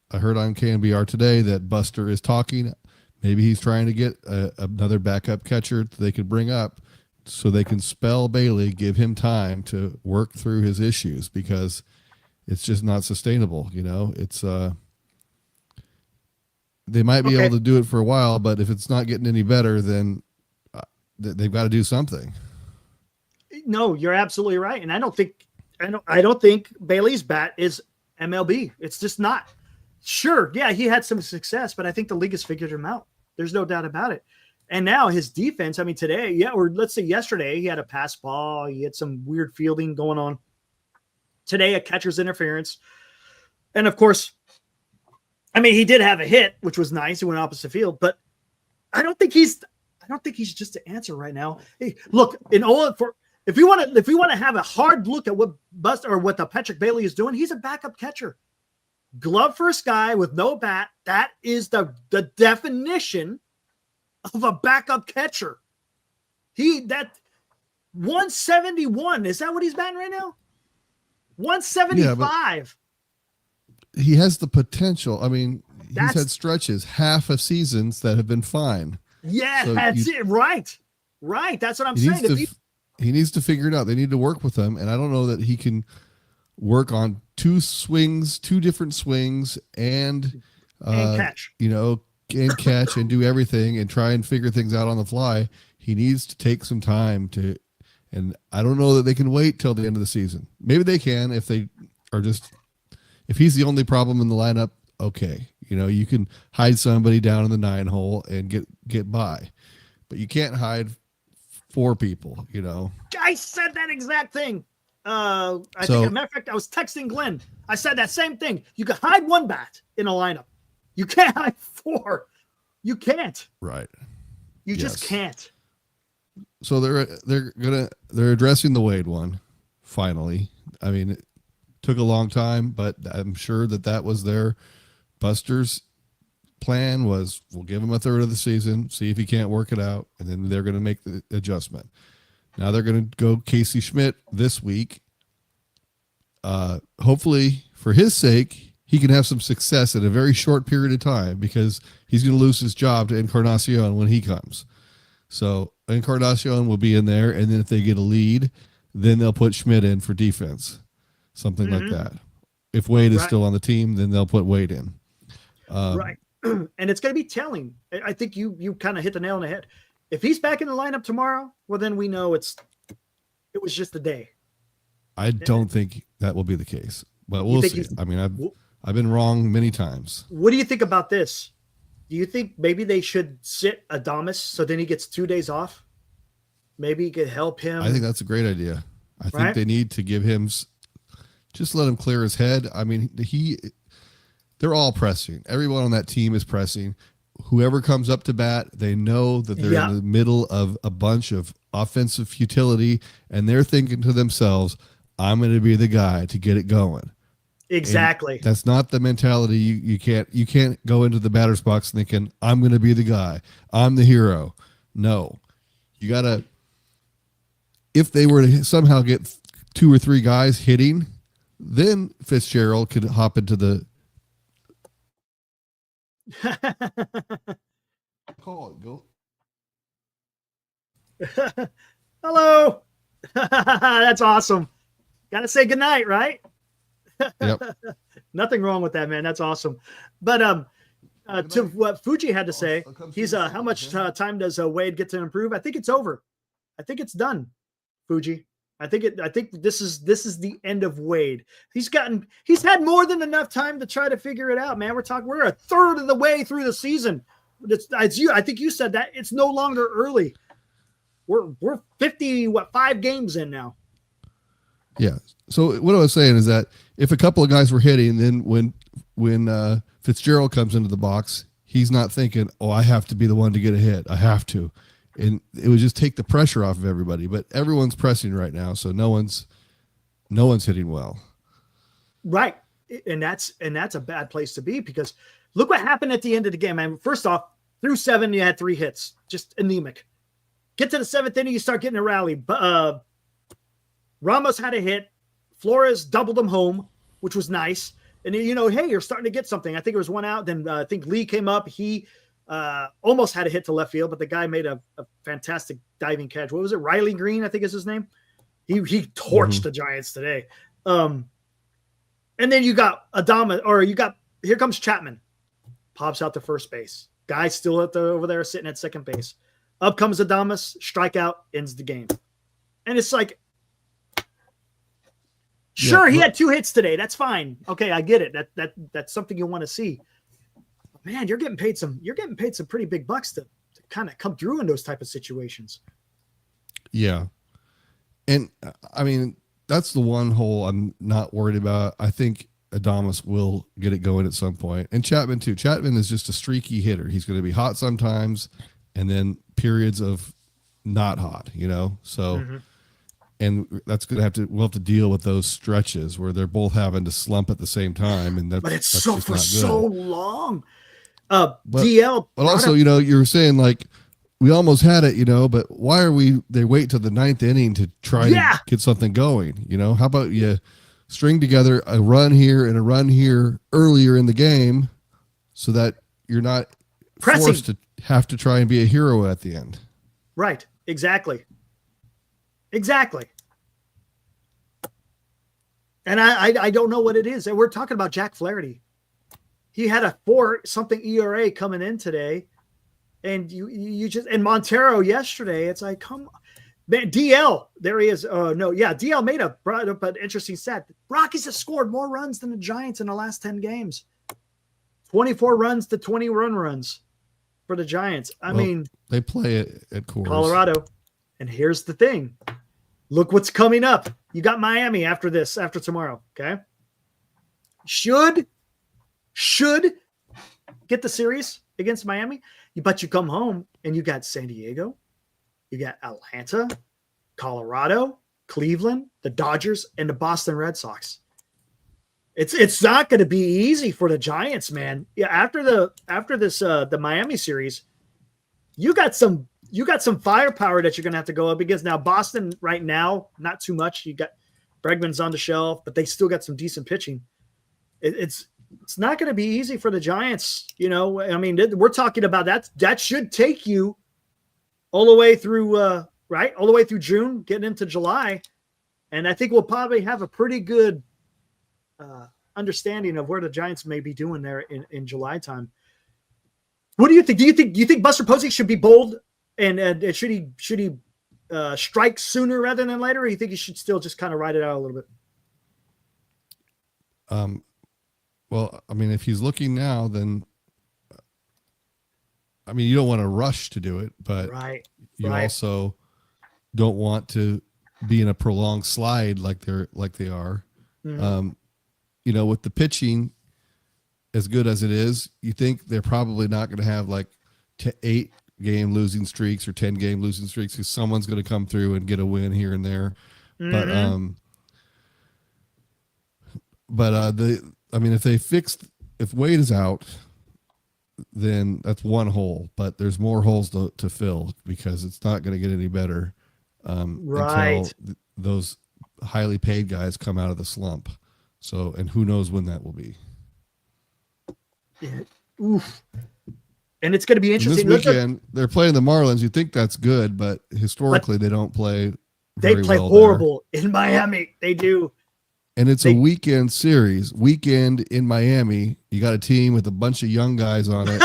Speaker 3: I heard on KNBR today that Buster is talking. Maybe he's trying to get another backup catcher that they can bring up so they can spell Bailey, give him time to work through his issues, because it's just not sustainable. It's they might be able to do it for a while, but if it's not getting any better, then they've got to do something.
Speaker 2: No, you're absolutely right. And I don't think Bailey's bat is MLB. It's just not. Sure. Yeah. He had some success, but I think the league has figured him out. There's no doubt about it. And now his defense, today, or let's say yesterday, he had a pass ball. He had some weird fielding going on. Today, a catcher's interference. And of course, I mean, he did have a hit, which was nice. He went opposite field, but I don't think he's just the answer right now. Hey, look, if we want to have a hard look at what the Patrick Bailey is doing, he's a backup catcher. Glove first guy with no bat. That is the definition of a backup catcher. That 171, is that what he's batting right now? 175.
Speaker 3: Yeah, he has the potential. I mean, he's had stretches, half of seasons that have been fine.
Speaker 2: Yeah, so that's it. Right. That's what I'm saying.
Speaker 3: He needs to figure it out. They need to work with him. And I don't know that he can work on two different swings and
Speaker 2: catch,
Speaker 3: and catch and do everything and try and figure things out on the fly. He needs to take some time and I don't know that they can wait till the end of the season. Maybe they can if he's the only problem in the lineup. Okay. You can hide somebody down in the 9 hole and get by, but you can't hide 4 people,
Speaker 2: I said that exact thing. I think, as a matter of fact, I was texting Glenn. I said that same thing. You can hide 1 bat in a lineup. You can't hide 4. You can't.
Speaker 3: Right.
Speaker 2: You just can't.
Speaker 3: So they're addressing the Wade one finally. I mean, it took a long time, but I'm sure that was their Buster's plan was we'll give him a third of the season, see if he can't work it out, and then they're going to make the adjustment. Now they're going to go Casey Schmidt this week. Hopefully, for his sake, he can have some success in a very short period of time because he's going to lose his job to Encarnacion when he comes. So Encarnacion will be in there, and then if they get a lead, then they'll put Schmidt in for defense, something like that. If Wade is still on the team, then they'll put Wade in.
Speaker 2: Right. And it's going to be telling. I think you kind of hit the nail on the head. If he's back in the lineup tomorrow, well, then we know it was just a day.
Speaker 3: I don't think that will be the case, but we'll see. I mean, I've been wrong many times.
Speaker 2: What do you think about this? Do you think maybe they should sit Adames so then he gets 2 days off? Maybe he could help him.
Speaker 3: I think that's a great idea. I think they need to give him, just let him clear his head. I mean, they're all pressing. Everyone on that team is pressing. Whoever comes up to bat, they know that they're in the middle of a bunch of offensive futility, and they're thinking to themselves, I'm going to be the guy to get it going.
Speaker 2: Exactly.
Speaker 3: And that's not the mentality. You can't go into the batter's box thinking, I'm going to be the guy. I'm the hero. No. You got to, if they were to somehow get 2 or 3 guys hitting, then Fitzgerald could hop into the call it. Go.
Speaker 2: Hello. That's awesome. Got to say goodnight, right?
Speaker 3: Yep.
Speaker 2: Nothing wrong with that, man. That's awesome. But to what Fuji had to say, he's how much time does Wade get to improve? I think it's over. I think it's done, Fuji. I think this is the end of Wade. He's had more than enough time to try to figure it out, man. We're a third of the way through the season. I think you said that it's no longer early. We're 5 games in now.
Speaker 3: Yeah. So what I was saying is that if a couple of guys were hitting, then when Fitzgerald comes into the box, he's not thinking, "Oh, I have to be the one to get a hit. I have to." And it would just take the pressure off of everybody. But everyone's pressing right now, so no one's hitting well.
Speaker 2: Right, and that's a bad place to be because look what happened at the end of the game. Man, first off, through 7, you had 3 hits, just anemic. Get to the 7th inning, you start getting a rally. Ramos had a hit. Flores doubled him home, which was nice. And then, hey, you're starting to get something. I think it was 1 out. Then I think Lee came up. He almost had a hit to left field, but the guy made a fantastic diving catch. What was it? Riley Green, I think is his name. He torched the Giants today. And then you got here comes Chapman. Pops out to first base. Guy still over there sitting at second base. Up comes Adames, strikeout, ends the game. And it's like, sure, he had 2 hits today. That's fine. Okay, I get it. That's something you want to see. Man, you're getting paid some pretty big bucks to kind of come through in those type of situations.
Speaker 3: Yeah. And I mean, that's the one hole I'm not worried about. I think Adames will get it going at some point. And Chapman too. Chapman is just a streaky hitter. He's going to be hot sometimes and then periods of not hot, So and that's going to we'll have to deal with those stretches where they're both having to slump at the same time, and
Speaker 2: but it's
Speaker 3: that's
Speaker 2: so
Speaker 3: just
Speaker 2: for
Speaker 3: not
Speaker 2: so
Speaker 3: good.
Speaker 2: long.
Speaker 3: But
Speaker 2: DL,
Speaker 3: you were saying like we almost had it, but why are they wait till the ninth inning to try to get something going? How about you string together a run here and a run here earlier in the game so that you're not forced to have to try and be a hero at the end.
Speaker 2: Right. Exactly. And I don't know what it is. And we're talking about Jack Flaherty. He had a 4-something ERA coming in today. And you just, and Montero yesterday, it's like, come on. Man, DL, there he is. DL brought up an interesting stat. Rockies have scored more runs than the Giants in the last 10 games. 24 runs to 21 runs for the Giants. I mean,
Speaker 3: they play it at Coors.
Speaker 2: Colorado. And here's the thing. Look what's coming up. You got Miami after tomorrow. Okay. Should get the series against Miami, but you come home and you got San Diego, you got Atlanta, Colorado, Cleveland, the Dodgers, and the Boston Red Sox. It's not going to be easy for the Giants, man. Yeah, after the Miami series, you got some firepower that you're going to have to go up against. Now Boston right now, not too much. You got Bregman's on the shelf, but they still got some decent pitching. It's not going to be easy for the Giants. I mean, we're talking about that should take you all the way through, all the way through June, getting into July. And I think we'll probably have a pretty good understanding of where the Giants may be doing there in July time. What do you think? Do you think Buster Posey should be bold and should he strike sooner rather than later, or you think he should still just kind of ride it out a little bit?
Speaker 3: Well, I mean, if he's looking now, then I mean, you don't want to rush to do it, but you also don't want to be in a prolonged slide like they are.
Speaker 2: Mm-hmm.
Speaker 3: With the pitching as good as it is, you think they're probably not going to have like 8-game losing streaks or 10-game losing streaks because someone's going to come through and get a win here and there.
Speaker 2: Mm-hmm.
Speaker 3: If Wade is out, then that's one hole, but there's more holes to fill because it's not going to get any better until those highly paid guys come out of the slump. So, and who knows when that will be.
Speaker 2: Yeah. Oof. And it's going to be interesting.
Speaker 3: This weekend, they're playing the Marlins. You think that's good, but historically they don't play very well. They play
Speaker 2: horrible in Miami. They do.
Speaker 3: And it's a weekend series. Weekend in Miami. You got a team with a bunch of young guys on it.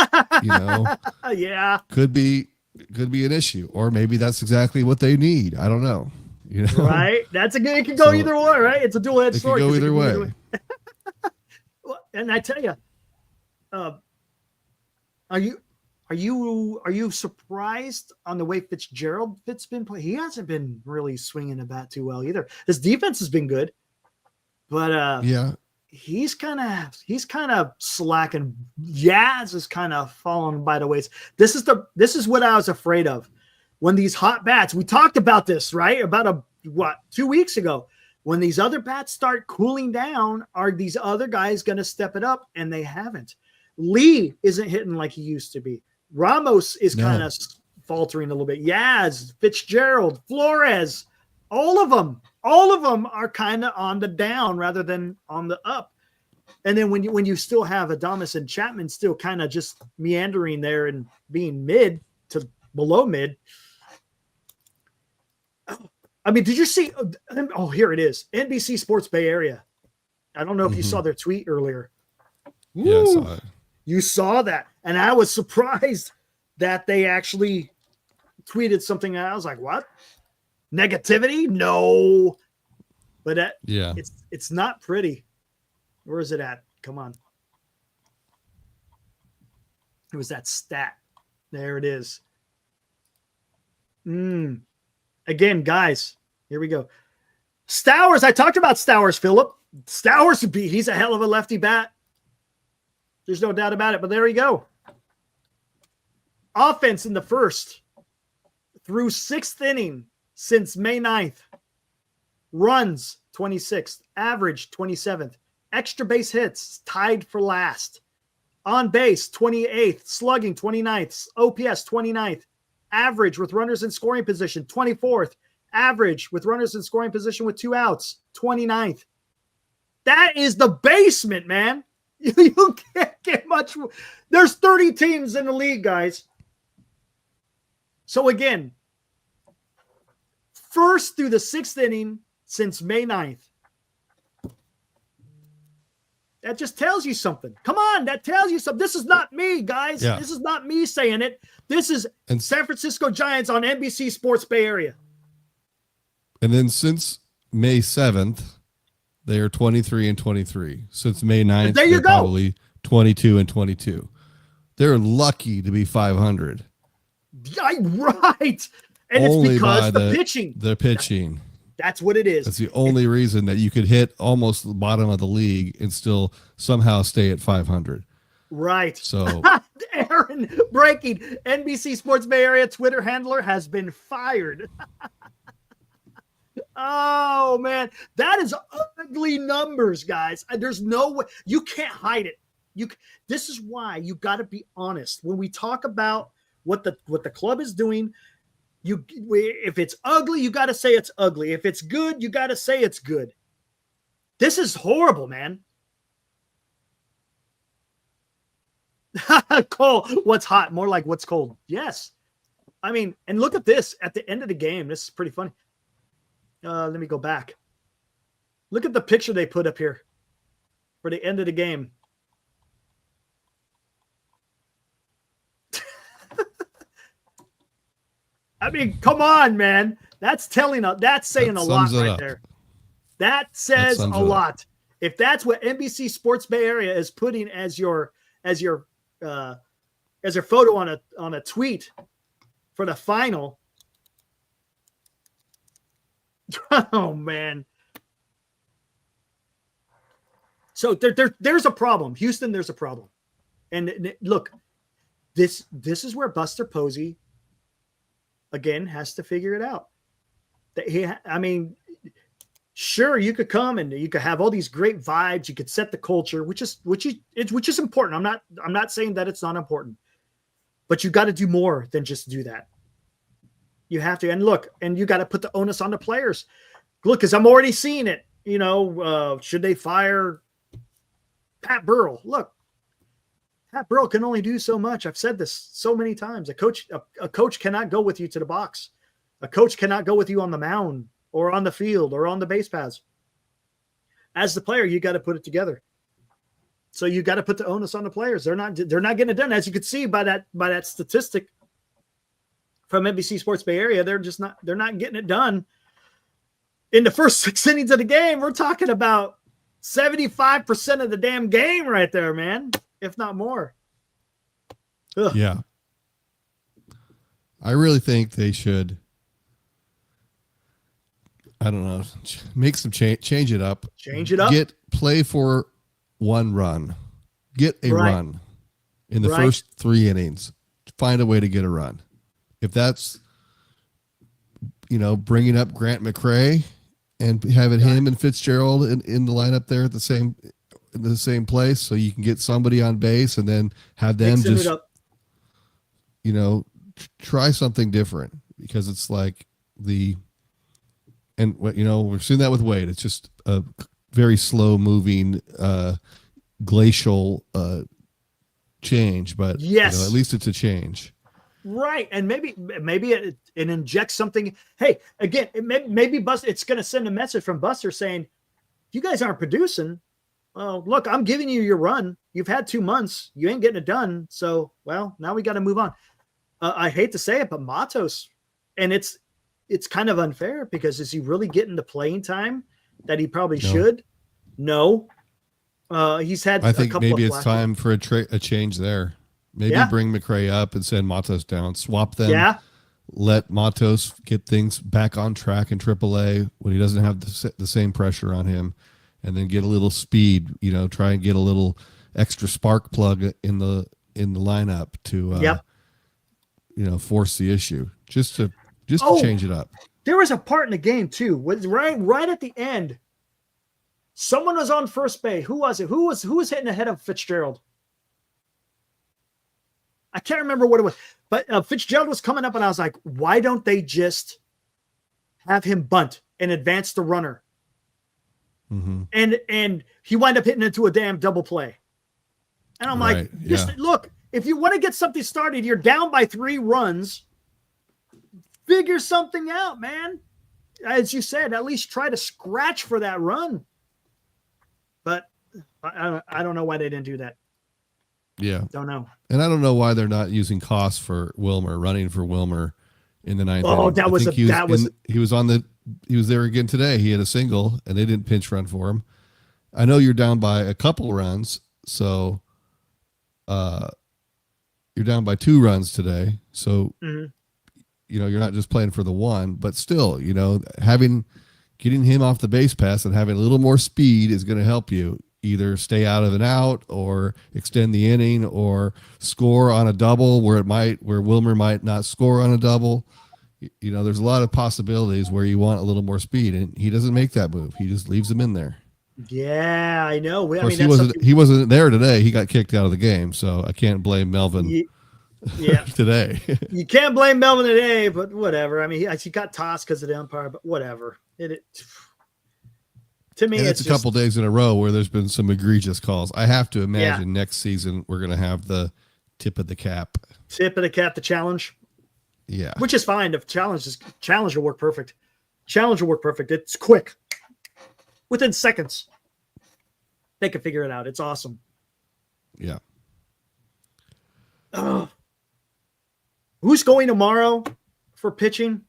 Speaker 2: Yeah.
Speaker 3: Could be an issue, or maybe that's exactly what they need. I don't know.
Speaker 2: Right? That's a good. It can go either way, right? It's a dual-edged sword.
Speaker 3: It can go either way.
Speaker 2: Well, and I tell you, are you surprised on the way Fitzgerald's been playing? He hasn't been really swinging the bat too well either. His defense has been good. But he's kind of slacking. Yaz is kind of falling by the ways. This is what I was afraid of when these hot bats. We talked about this, right? About 2 weeks ago. When these other bats start cooling down, are these other guys going to step it up? And they haven't. Lee isn't hitting like he used to be. Ramos is kind of faltering a little bit. Yaz, Fitzgerald, Flores, all of them are kind of on the down rather than on the up. And then when you still have Adames and Chapman still kind of just meandering there and being mid to below mid. I mean, did you see? Oh, here it is. NBC Sports Bay Area. I don't know if you saw their tweet earlier.
Speaker 3: Yeah, I saw it.
Speaker 2: You saw that. And I was surprised that they actually tweeted something. I was like, what? Negativity? No. But it's not pretty. Where is it at? Come on. It was that stat. There it is. Again, guys, here we go. Stowers. I talked about Stowers, Philip. Stowers would be, he's a hell of a lefty bat. There's no doubt about it, but there you go. Offense in the first through 6th inning since May 9th. Runs, 26th. Average, 27th. Extra base hits, tied for last. On base, 28th. Slugging, 29th. OPS, 29th. Average with runners in scoring position, 24th. Average with runners in scoring position with 2 outs, 29th. That is the basement, man. You can't get much. There's 30 teams in the league, guys. So again, first through the 6th inning since May 9th. That just tells you something. Come on, that tells you something. This is not me, guys. Yeah. This is not me saying it. This is San Francisco Giants on NBC Sports Bay Area.
Speaker 3: And then since May 7th, they are 23-23. Since May 9th,
Speaker 2: there you go.
Speaker 3: Probably 22-22. They're lucky to be 500.
Speaker 2: Right. And
Speaker 3: only
Speaker 2: it's because
Speaker 3: by
Speaker 2: the pitching.
Speaker 3: The pitching.
Speaker 2: That's what it is.
Speaker 3: That's the only reason that you could hit almost the bottom of the league and still somehow stay at 500.
Speaker 2: Right.
Speaker 3: So
Speaker 2: Aaron, breaking, NBC Sports Bay Area Twitter handler has been fired. Oh, man. That is ugly numbers, guys. There's no way. You can't hide it. This is why you got to be honest. When we talk about what the club is doing, if it's ugly, you got to say it's ugly. If it's good, you got to say it's good. This is horrible, man. Cole, what's hot? More like what's cold. Yes. I mean, and look at this at the end of the game. This is pretty funny. Let me go back. Look at the picture they put up here for the end of the game. I mean, come on, man. That's saying a lot right there. That says a lot. If that's what NBC Sports Bay Area is putting as your photo on a tweet for the final. Oh, man. So there's a problem. Houston, there's a problem. And look, this is where Buster Posey again has to figure it out. Sure, you could come and you could have all these great vibes. You could set the culture, which is important. I'm not saying that it's not important, but you got to do more than just do that. You have to, and look, and you got to put the onus on the players. Look, because I'm already seeing it. Should they fire Pat Burrell? Look, Pat Burrell can only do so much. I've said this so many times. A coach cannot go with you to the box. A coach cannot go with you on the mound or on the field or on the base paths. As the player, you got to put it together. So you got to put the onus on the players. They're not getting it done. As you could see by that statistic from NBC Sports Bay Area, they're not getting it done. In the first 6 innings of the game, we're talking about 75% of the damn game right there, man, if not more. Ugh.
Speaker 3: Yeah. I really think they should, I don't know, make some change it up.
Speaker 2: Change it up.
Speaker 3: Play for one run. Get a run in the first 3 innings. Find a way to get a run. If that's, bringing up Grant McCray and having him and Fitzgerald in the lineup there at the same place, so you can get somebody on base and then have them just, try something different, because it's like we've seen that with Wade. It's just a very slow moving, glacial change, but
Speaker 2: yes,
Speaker 3: at least it's a change.
Speaker 2: Right. And maybe it injects something. Hey, again, maybe Buster, it's going to send a message from Buster saying, you guys aren't producing. Well, look, I'm giving you your run. You've had 2 months. You ain't getting it done. So, well, now we got to move on. I hate to say it, but Matos, and it's kind of unfair, because is he really getting the playing time that he probably should? No. He's had
Speaker 3: I think maybe it's time for a change there. Maybe bring McCray up and send Matos down. Swap them. Yeah. Let Matos get things back on track in AAA when he doesn't have the same pressure on him, and then get a little speed. Try and get a little extra spark plug in the lineup to force the issue, just to change it up.
Speaker 2: There was a part in the game too. Was right at the end. Someone was on first base. Who was it? Who was hitting ahead of Fitzgerald? I can't remember what it was, but Fitzgerald was coming up, and I was like, why don't they just have him bunt and advance the runner?
Speaker 3: Mm-hmm.
Speaker 2: And he wound up hitting into a damn double play. And I'm like, look, if you want to get something started, you're down by 3 runs. Figure something out, man. As you said, at least try to scratch for that run. But I don't know why they didn't do that.
Speaker 3: Yeah.
Speaker 2: Don't know.
Speaker 3: And I don't know why they're not using Koss for Wilmer, running for Wilmer in the 9th.
Speaker 2: Oh,
Speaker 3: inning. He was there again today. He had a single and they didn't pinch run for him. I know you're down by a couple runs, so you're down by 2 runs today. So you're not just playing for the 1, but still, getting him off the base pass and having a little more speed is going to help you either stay out of an out or extend the inning or score on a double where Wilmer might not score on a double. There's a lot of possibilities where you want a little more speed, and he doesn't make that move. He just leaves him in there.
Speaker 2: Yeah, I know.
Speaker 3: He wasn't there today. He got kicked out of the game, so I can't blame Melvin. Today.
Speaker 2: You can't blame Melvin today, but whatever. I mean, he got tossed because of the umpire, but whatever. To me,
Speaker 3: it's a couple days in a row where there's been some egregious calls. I have to imagine next season we're going to have the tip of the cap.
Speaker 2: The challenge.
Speaker 3: Yeah.
Speaker 2: Which is fine. If challenge will work perfect. Challenge will work perfect. It's quick. Within seconds. They can figure it out. It's awesome.
Speaker 3: Yeah.
Speaker 2: Who's going tomorrow for pitching?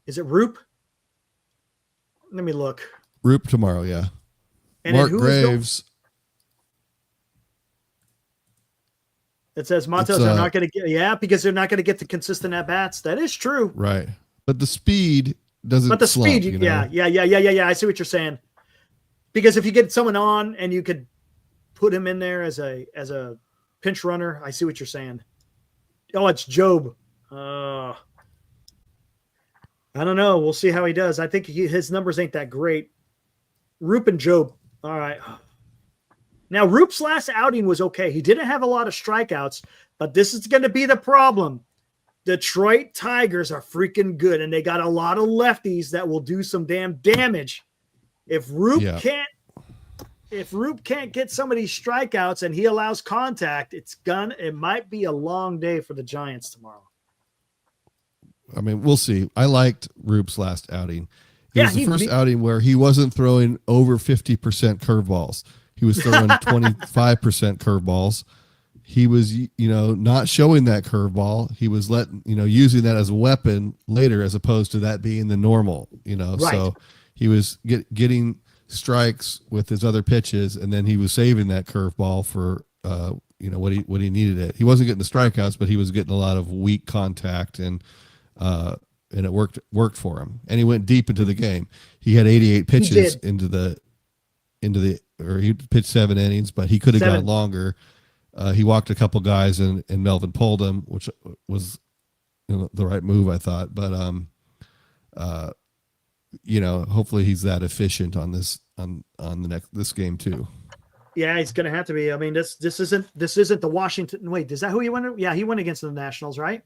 Speaker 2: Is it Roop? Let me look.
Speaker 3: Roop tomorrow, yeah.
Speaker 2: And
Speaker 3: Mark Graves.
Speaker 2: It says Montes are not going to get, because they're not going to get the consistent at bats. That is true.
Speaker 3: Right. But the speed doesn't. But the slump, speed,
Speaker 2: yeah. I see what you're saying. Because if you get someone on and you could put him in there as a pinch runner, I see what you're saying. Oh, it's Job. I don't know. We'll see how he does. I think his numbers ain't that great. Roop and Job. All right. Now, Roop's last outing was okay. He didn't have a lot of strikeouts, but this is going to be the problem. Detroit Tigers are freaking good, and they got a lot of lefties that will do some damn damage. If Roop can't get some of these strikeouts and he allows contact, it might be a long day for the Giants tomorrow.
Speaker 3: I mean, we'll see. I liked Roop's last outing. It was the first outing where he wasn't throwing over 50% curveballs. He was throwing 25% curveballs. He was, not showing that curveball. He was using that as a weapon later, as opposed to that being the normal, Right. So he was getting strikes with his other pitches, and then he was saving that curveball for, what he needed it. He wasn't getting the strikeouts, but he was getting a lot of weak contact, and it worked for him. And he went deep into the game. He had 88 pitches he pitched 7 innings, but he could have gone longer. He walked a couple guys, and Melvin pulled him, which was the right move, I thought. But hopefully he's that efficient on this this game too.
Speaker 2: Yeah, he's going to have to be. I mean, this isn't the Washington. Wait, is that who he won? Yeah, he won against the Nationals, right?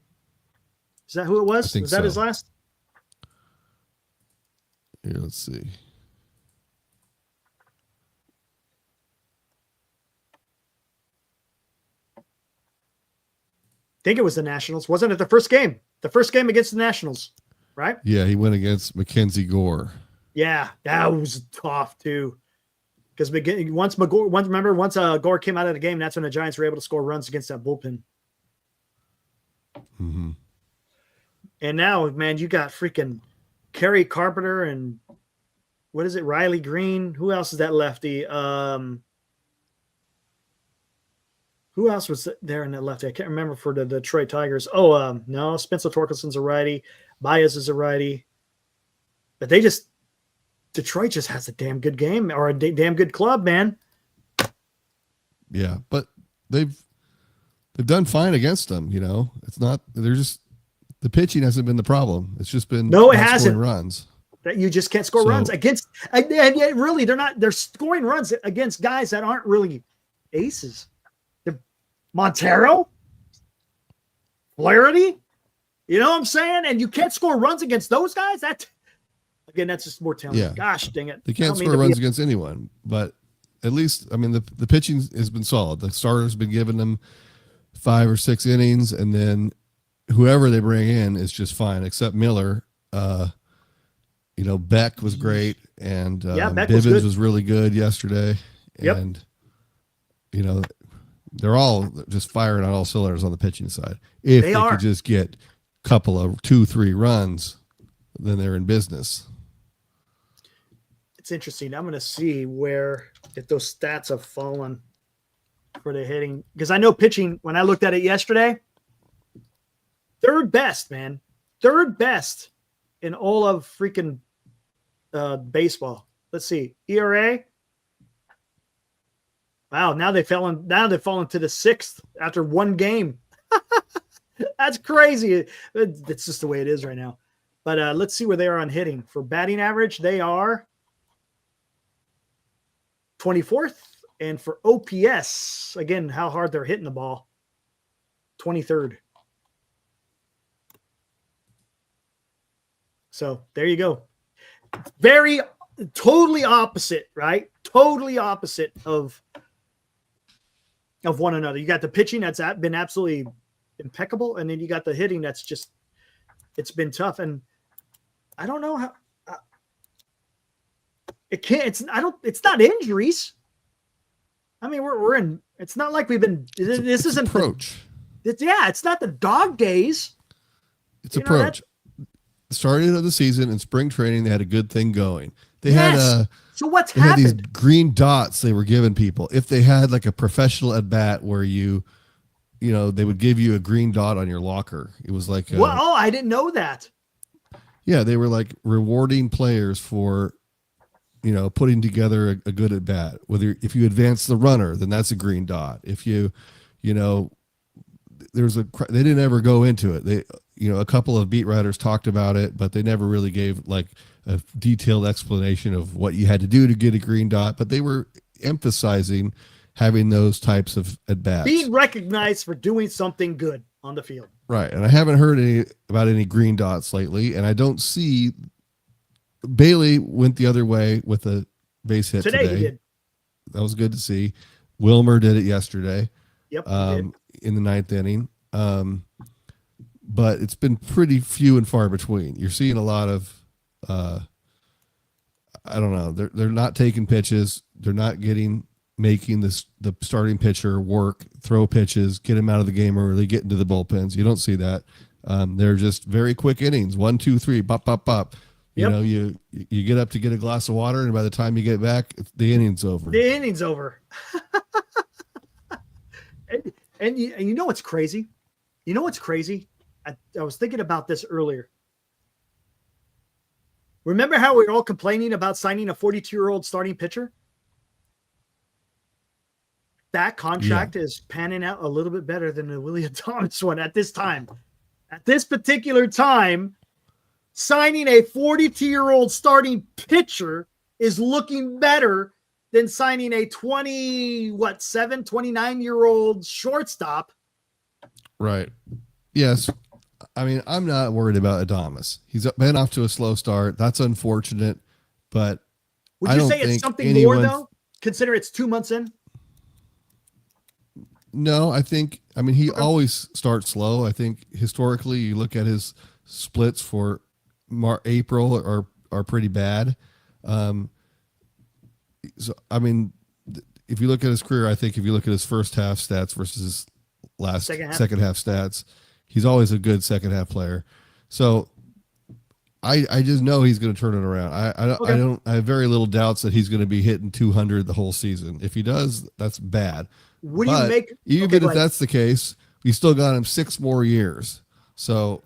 Speaker 2: Is that who it was? Was that his last?
Speaker 3: Here, let's see.
Speaker 2: I think it was the Nationals. Wasn't it the first game? The first game against the Nationals, right?
Speaker 3: Yeah, he went against Mackenzie Gore.
Speaker 2: Yeah, that was tough too. Because once Gore came out of the game, that's when the Giants were able to score runs against that bullpen.
Speaker 3: Mm-hmm.
Speaker 2: And now, man, you got freaking Kerry Carpenter and what is it, Riley Green? Who else is that lefty? Who else was there in that lefty? I can't remember for the Detroit Tigers. No, Spencer Torkelson's a righty. Baez is a righty. But they just Detroit just has a damn good game or a damn good club, man.
Speaker 3: Yeah, but they've done fine against them. You know, it's not. They're just the pitching hasn't been the problem. It's just been
Speaker 2: no, it
Speaker 3: not
Speaker 2: hasn't.
Speaker 3: scoring runs.
Speaker 2: That you just can't score runs against. And yet, really, they're scoring runs against guys that aren't really aces. Montero, Flaherty, you know what I'm saying? And you can't score runs against those guys. That's just more talent.
Speaker 3: Yeah.
Speaker 2: Gosh, dang it.
Speaker 3: They can't score runs against anyone, but at least, I mean, the pitching has been solid. The starter's been giving them 5 or 6 innings, and then whoever they bring in is just fine, except Miller. You know, Beck was great, and Bivens was really good yesterday.
Speaker 2: Yep.
Speaker 3: And, you know, they're all just firing on all cylinders on the pitching side. If they could just get a couple of 2-3 runs, then they're in business.
Speaker 2: It's interesting. I'm going to see if those stats have fallen for the hitting. Because I know pitching, when I looked at it yesterday, third best, man. Third best in all of freaking baseball. Let's see. ERA. Wow, now they've fallen to the 6th after one game. That's crazy. It's just the way it is right now. But let's see where they are on hitting. For batting average, they are 24th. And for OPS, again, how hard they're hitting the ball, 23rd. So there you go. Totally opposite, right? Totally opposite of one another. You got the pitching that's been absolutely impeccable, and then you got the hitting that's just, it's been tough. And I don't know how it's not injuries. I mean, we're in, it's not like we've been, this isn't
Speaker 3: approach.
Speaker 2: It's not the dog days.
Speaker 3: It's approach. Starting of the season in spring training, they had a good thing going. They had
Speaker 2: so what's
Speaker 3: they
Speaker 2: happened?
Speaker 3: had these green dots they were giving people. If they had like a professional at bat where you know, they would give you a green dot on your locker. It was like,
Speaker 2: I didn't know that.
Speaker 3: Yeah, they were like rewarding players for, you know, putting together a good at bat. If you advance the runner, then that's a green dot. If you know, they didn't ever go into it. They, you know, a couple of beat writers talked about it, but they never really gave like a detailed explanation of what you had to do to get a green dot. But they were emphasizing having those types of at bats,
Speaker 2: being recognized for doing something good on the field.
Speaker 3: Right. And I haven't heard about any green dots lately, and I don't see. Bailey went the other way with a base hit today.
Speaker 2: He did.
Speaker 3: That was good to see. Wilmer did it yesterday.
Speaker 2: Yep.
Speaker 3: In the 9th inning. But it's been pretty few and far between. You're seeing a lot of, I don't know. They're not taking pitches. They're not making the starting pitcher work, throw pitches, get him out of the game early, get into the bullpens. You don't see that. They're just very quick innings. 1, 2, 3, bop, bop, bop. You know, you get up to get a glass of water, and by the time you get back, the inning's over.
Speaker 2: The inning's over. and you know what's crazy? You know what's crazy? I was thinking about this earlier. Remember how we were all complaining about signing a 42-year-old starting pitcher? That contract is panning out a little bit better than the Willie Thomas one at this time. At this particular time, signing a 42-year-old starting pitcher is looking better than signing a 29-year-old shortstop.
Speaker 3: Right. Yes. I mean, I'm not worried about Adames. He's been off to a slow start. That's unfortunate, but
Speaker 2: would you say it's something more though? Consider it's 2 months in.
Speaker 3: No, I mean, he always starts slow. I think historically, you look at his splits for April are pretty bad. So, I mean, if you look at his career, I think if you look at his first half stats versus his second half stats, he's always a good second half player. So I just know he's going to turn it around. I have very little doubts that he's going to be hitting 200 the whole season. If he does, that's bad.
Speaker 2: What do you make?
Speaker 3: Even if that's the case, we still got him 6 more years. So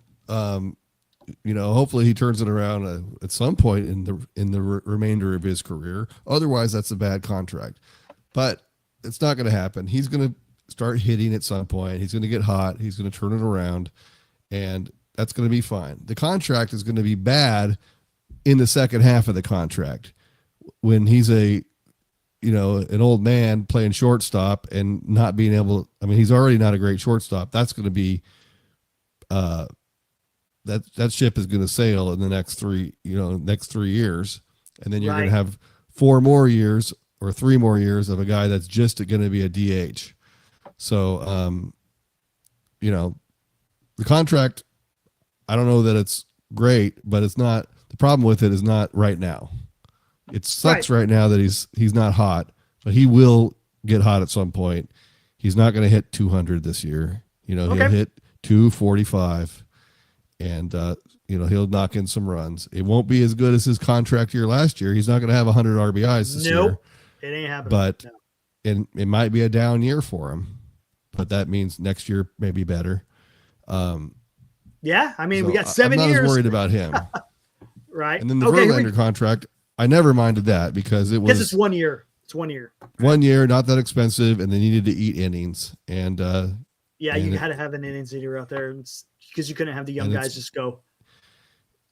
Speaker 3: hopefully he turns it around at some point in the remainder of his career. Otherwise, that's a bad contract. But it's not going to happen. He's going to start hitting at some point. He's going to get hot. He's going to turn it around, and that's going to be fine. The contract is going to be bad in the second half of the contract when he's an old man playing shortstop and not being able. I mean, he's already not a great shortstop. That's going to be that ship is going to sail in the next 3 years, and then you're going to have 4 more years or 3 more years of a guy that's just going to be a DH. So, the contract, I don't know that it's great, but it's not, the problem with it is not right now. It sucks right now that he's not hot, but he will get hot at some point. He's not going to hit 200 this year. He'll hit 245 and, he'll knock in some runs. It won't be as good as his contract year last year. He's not going to have 100 RBIs this year.
Speaker 2: It ain't happening.
Speaker 3: But it might be a down year for him, but that means next year may be better.
Speaker 2: Yeah, I mean, we got 7 years.
Speaker 3: I'm not as worried about him.
Speaker 2: Right.
Speaker 3: And then the Verlander contract, I never minded that because
Speaker 2: it's 1 year. It's 1 year.
Speaker 3: 1 year, not that expensive, and they needed to eat innings. And
Speaker 2: you had to have an innings eater out there because you couldn't have the young guys just go.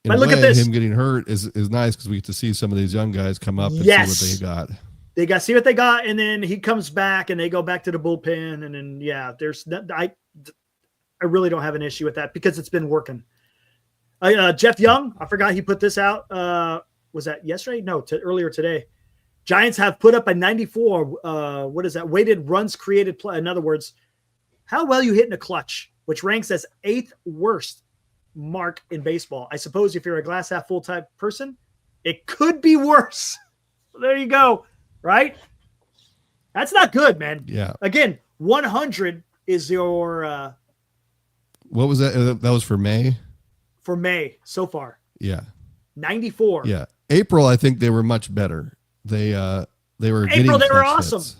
Speaker 2: But look at this.
Speaker 3: Him getting hurt is nice because we get to see some of these young guys come up and see what they got.
Speaker 2: They got to see what they got, and then he comes back, and they go back to the bullpen, and then there's I really don't have an issue with that because it's been working. Jeff Young, I forgot he put this out. Was that yesterday? No, earlier today. Giants have put up a 94. What is that? Weighted runs created play. In other words, how well you hit in a clutch, which ranks as 8th worst mark in baseball. I suppose if you're a glass half full type person, it could be worse. There you go. Right? That's not good, man.
Speaker 3: Yeah.
Speaker 2: Again, 100 is your.
Speaker 3: What was that? That was for May?
Speaker 2: For May so far.
Speaker 3: Yeah.
Speaker 2: 94.
Speaker 3: Yeah. April, I think they were much better. They were
Speaker 2: April, they were awesome.
Speaker 3: Hits.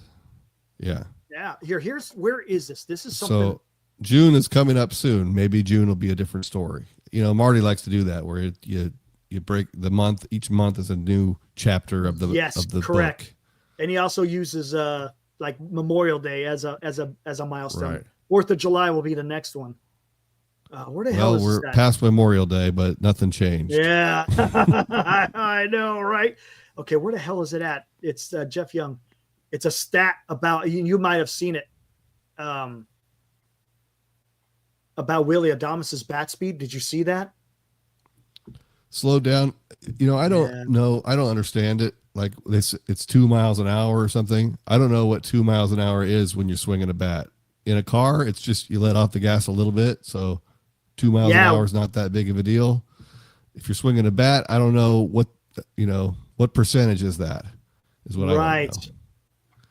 Speaker 3: Yeah.
Speaker 2: Yeah. Here's where is this? This is something.
Speaker 3: So June is coming up soon. Maybe June will be a different story. Marty likes to do that where you break the month. Each month is a new chapter of the
Speaker 2: correct.
Speaker 3: book.
Speaker 2: And he also uses like Memorial Day as a milestone.
Speaker 3: Right.
Speaker 2: 4th of July will be the next one. Where the hell is
Speaker 3: we're
Speaker 2: that?
Speaker 3: past Memorial Day, but nothing changed.
Speaker 2: Yeah, I know, right? Okay, where the hell is it at? It's Jeff Young. It's a stat about you might have seen it. About Willie Adames' bat speed. Did you see that?
Speaker 3: Slow down. I don't know. I don't understand it. Like it's 2 miles an hour or something. I don't know what 2 miles an hour is when you're swinging a bat. In a car, it's just you let off the gas a little bit. So 2 miles an hour is not that big of a deal. If you're swinging a bat, I don't know what percentage is that is what I don't know.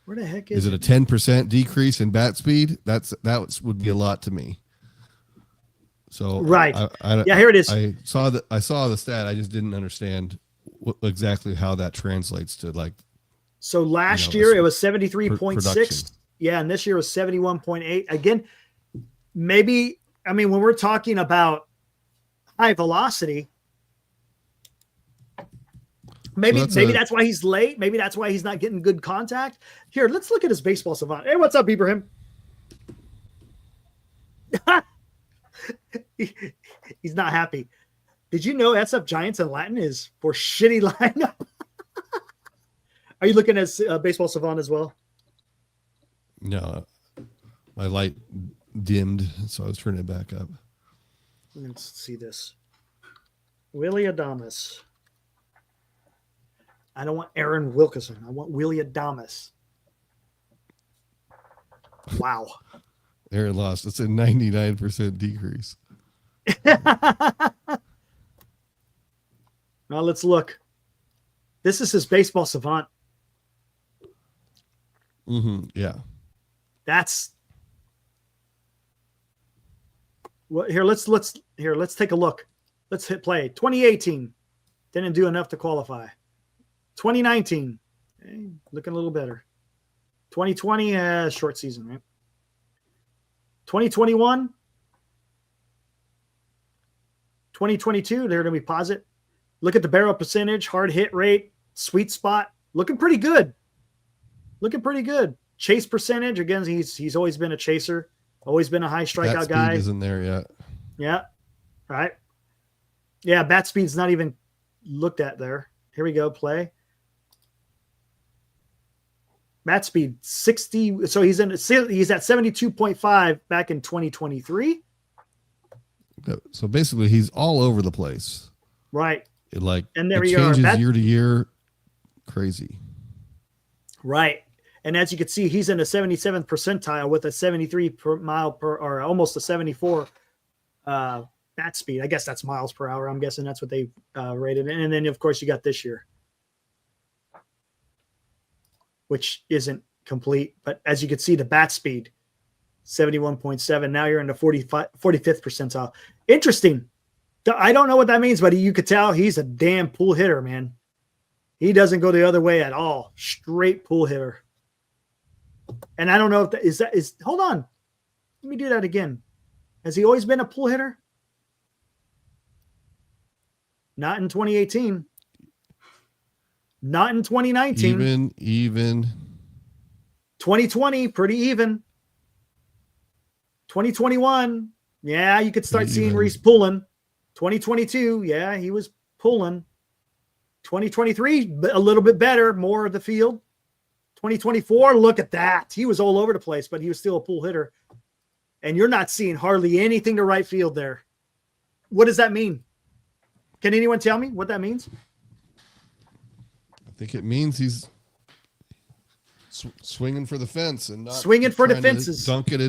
Speaker 2: Where the heck is
Speaker 3: it? Is it a 10% decrease in bat speed? That would be a lot to me. So
Speaker 2: here it is.
Speaker 3: I saw the stat. I just didn't understand exactly how that translates to like.
Speaker 2: So last year it was 73.6. Yeah, and this year was 71.8. Again, maybe when we're talking about high velocity, maybe that's why he's late. Maybe that's why he's not getting good contact. Here, let's look at his baseball savant. Hey, what's up, Ibrahim? He's not happy. Did you know SF Giants in Latin is for shitty lineup? Are you looking at baseball savant as well?
Speaker 3: No, my light dimmed, so I was turning it back up.
Speaker 2: Let's see this. Willie Adames. I don't want Aaron Wilkerson. I want Willie Adames. Wow.
Speaker 3: Aaron lost. It's a 99% decrease.
Speaker 2: Now let's look. This is his baseball savant.
Speaker 3: Yeah.
Speaker 2: That's well, let's take a look. Let's hit play. 2018 didn't do enough to qualify. 2019 looking a little better. 2020 short season, right? 2021 2022, they're going to be positive. Look at the barrel percentage, hard hit rate, sweet spot. Looking pretty good. Chase percentage, again, he's always been a chaser, always been a high strikeout guy.
Speaker 3: Bat speed isn't there yet.
Speaker 2: Yeah. Right. Yeah, bat speed's not even looked at there. Here we go, play. Bat speed 60. So he's at 72.5 back in 2023.
Speaker 3: So basically, he's all over the place.
Speaker 2: Right.
Speaker 3: And there it changes year to year. Crazy.
Speaker 2: Right. And as you can see, he's in the 77th percentile with a 73 mile per, or almost a 74 bat speed. I guess that's miles per hour. I'm guessing that's what they rated. And then, of course, you got this year, which isn't complete. But as you can see, the bat speed, 71.7. Now you're in the 45th percentile. Interesting. I don't know what that means, but you could tell he's a damn pull hitter, man. He doesn't go the other way at all. Straight pull hitter. And I don't know if that is, hold on. Let me do that again. Has he always been a pull hitter? Not in 2018. Not in 2019.
Speaker 3: Even.
Speaker 2: 2020, pretty even. 2021, yeah, you could start seeing where he's pulling. 2022, yeah, he was pulling. 2023, a little bit better, more of the field. 2024, look at that. He was all over the place, but he was still a pull hitter. And you're not seeing hardly anything to right field there. What does that mean? Can anyone tell me what that means?
Speaker 3: I think it means he's swinging for the fence and not
Speaker 2: swinging for the fences.
Speaker 3: Dunk it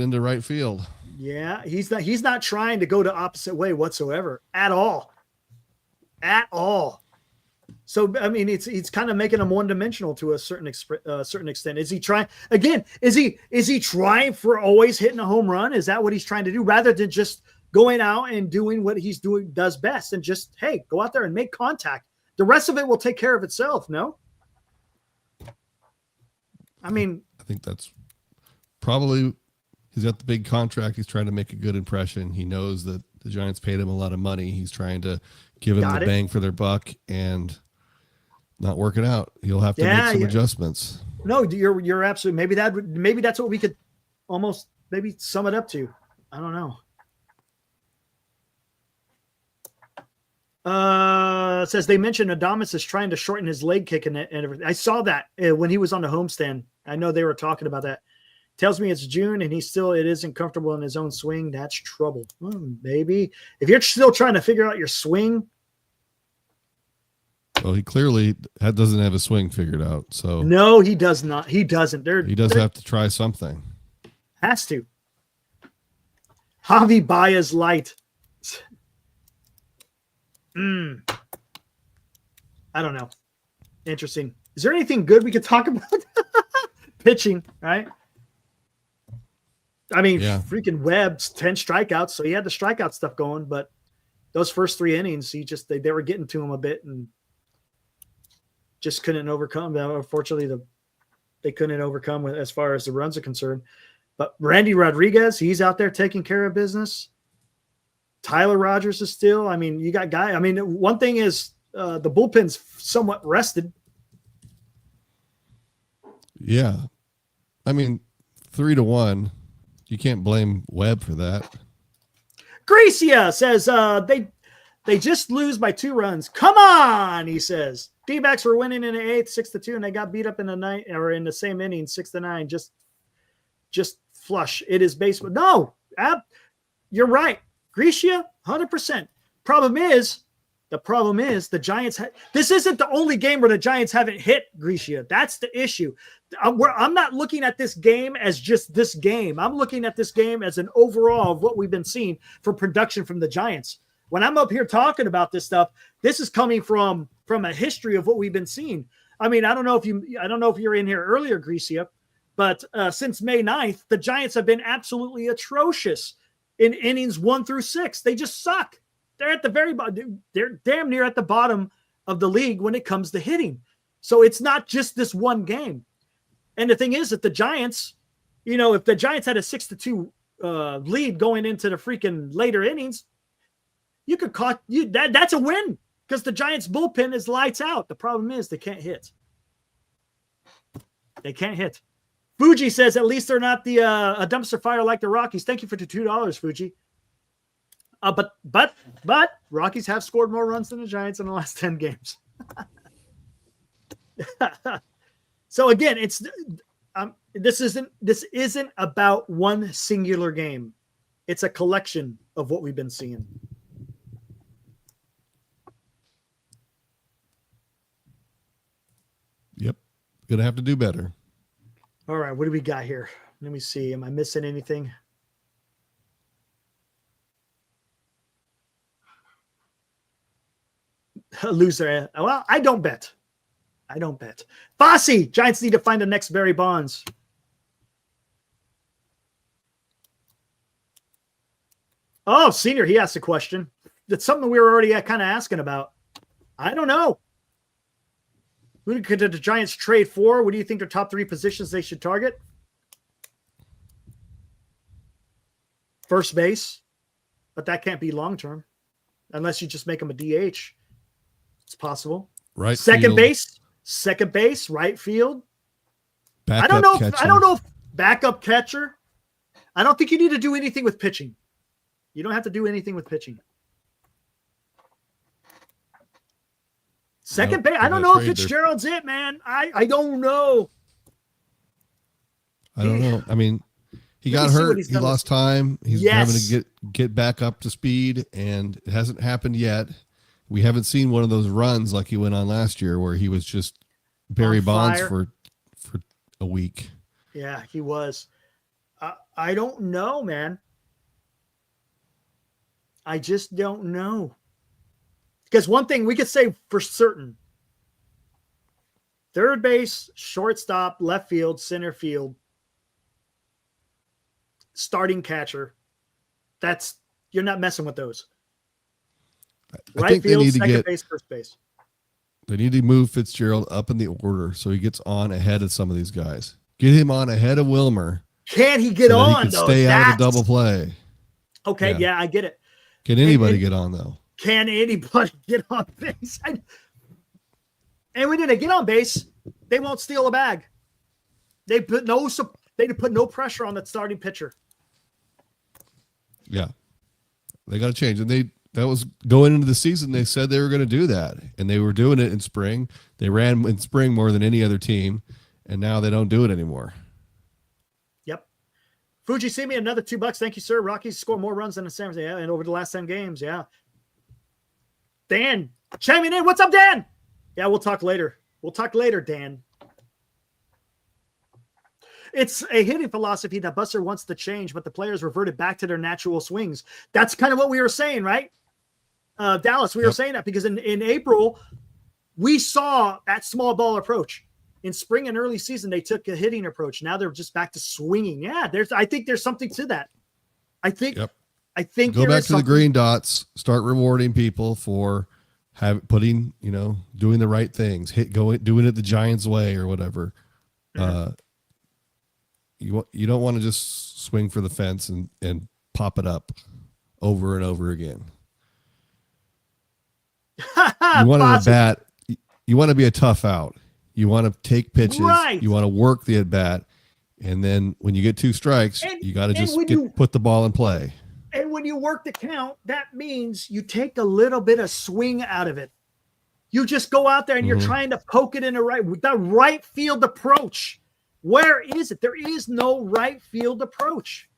Speaker 3: into right field.
Speaker 2: Yeah, he's not trying to go the opposite way whatsoever at all. At all. So I mean, it's kind of making him one-dimensional to a certain extent. Is he trying again? Is he trying for always hitting a home run? Is that what he's trying to do, rather than just going out and doing what does best, and just, hey, go out there and make contact? The rest of it will take care of itself. No, I mean,
Speaker 3: I think that's probably, he's got the big contract. He's trying to make a good impression. He knows that the Giants paid him a lot of money. He's trying to give him the bang for their buck, and not working out. He'll have to make some adjustments.
Speaker 2: No, you're absolutely, maybe that's what we could almost maybe sum it up to. I don't know. It says they mentioned Adames is trying to shorten his leg kick and everything. I saw that when he was on the homestand. I know they were talking about that. Tells me it's June and it isn't comfortable in his own swing. That's trouble. Maybe if you're still trying to figure out your swing.
Speaker 3: Well, he clearly doesn't have a swing figured out. So
Speaker 2: no, he does not. He doesn't.
Speaker 3: He does have to try something.
Speaker 2: Has to. Javi Baez light. I don't know. Interesting. Is there anything good we could talk about? Pitching, right? I mean, freaking Webb's 10 strikeouts, so he had the strikeout stuff going, but those first 3 innings, they were getting to him a bit and just couldn't overcome. Unfortunately, they couldn't overcome as far as the runs are concerned. But Randy Rodriguez, he's out there taking care of business. Tyler Rogers is still, I mean, you got guys. I mean, one thing is the bullpen's somewhat rested. Yeah.
Speaker 3: I mean, 3-1. You can't blame Webb for that.
Speaker 2: Gracia says they just lose by 2 runs. Come on, he says. D-backs were winning in the 8th, 6-2, and they got beat up in the 9th, or in the same inning, 6-9. Just flush. It is baseball. No, you're right. Gracia, 100%. Problem is the Giants. This isn't the only game where the Giants haven't hit Gracia. That's the issue. I'm not looking at this game as just this game. I'm looking at this game as an overall of what we've been seeing for production from the Giants. When I'm up here talking about this stuff, this is coming from a history of what we've been seeing. I mean, I don't know if you're in here earlier, Gracia, but since May 9th, the Giants have been absolutely atrocious in innings 1 through 6. They just suck. They're at the very bottom. They're damn near at the bottom of the league when it comes to hitting. So it's not just this one game. And the thing is that the Giants, if the Giants had a 6-2 lead going into the freaking later innings, You could caught you that's a win because the Giants bullpen is lights out. The problem is they can't hit. They can't hit. Fuji says at least they're not a dumpster fire like the Rockies. Thank you for the $2, Fuji. But Rockies have scored more runs than the Giants in the last 10 games. So again, this isn't about one singular game. It's a collection of what we've been seeing.
Speaker 3: Yep. Gonna have to do better.
Speaker 2: All right, what do we got here? Let me see. Am I missing anything? A loser. Well, I don't bet. Fossey, Giants need to find the next Barry Bonds. Oh, Senior, he asked a question. That's something we were already kind of asking about. I don't know. Who could the Giants trade for? What do you think their top 3 positions they should target? First base, but that can't be long-term unless you just make them a DH. It's possible.
Speaker 3: Right.
Speaker 2: Second base, right field. I don't know if backup catcher. I don't think you need to do anything with pitching. You don't have to do anything with pitching. Second base. I don't know if Fitzgerald's it, man. I don't know.
Speaker 3: I don't know. I mean, he got hurt. He lost time. He's having to get back up to speed, and it hasn't happened yet. We haven't seen one of those runs like he went on last year where he was just Barry Bonds for a week.
Speaker 2: Yeah, he was. I don't know, man. I just don't know. Because one thing we could say for certain, third base, shortstop, left field, center field, starting catcher, you're not messing with those. Right field, second base, first base.
Speaker 3: They need to move Fitzgerald up in the order so he gets on ahead of some of these guys. Get him on ahead of Wilmer.
Speaker 2: Can he get on,
Speaker 3: he can stay out of the double play.
Speaker 2: Okay, yeah, I get it.
Speaker 3: Can anybody get on, though?
Speaker 2: Can anybody get on base? And when they get on base, they won't steal a bag. They put no pressure on that starting pitcher.
Speaker 3: Yeah, they got to change, and that was going into the season. They said they were going to do that, and they were doing it in spring. They ran in spring more than any other team, and now they don't do it anymore.
Speaker 2: Yep. Fuji, see me another $2. Thank you, sir. Rockies score more runs than the San Francisco, and over the last 10 games. Yeah. Dan, chiming in. What's up, Dan? Yeah, we'll talk later. Dan. It's a hitting philosophy that Buster wants to change, but the players reverted back to their natural swings. That's kind of what we were saying, right? Dallas, we were saying that because in April, we saw that small ball approach. In spring and early season, they took a hitting approach. Now they're just back to swinging. Yeah, I think there's something to that. I think
Speaker 3: go back to the green dots, start rewarding people for doing the right things, doing it the Giants way or whatever. Mm-hmm. You don't want to just swing for the fence and pop it up over and over again. You want to bat. You want to be a tough out. You want to take pitches. Right. You want to work the at bat, and then when you get 2 strikes, you got to just put the ball in play.
Speaker 2: And when you work the count, that means you take a little bit of swing out of it. You just go out there and you're trying to poke it in the right field approach. Where is it? There is no right field approach.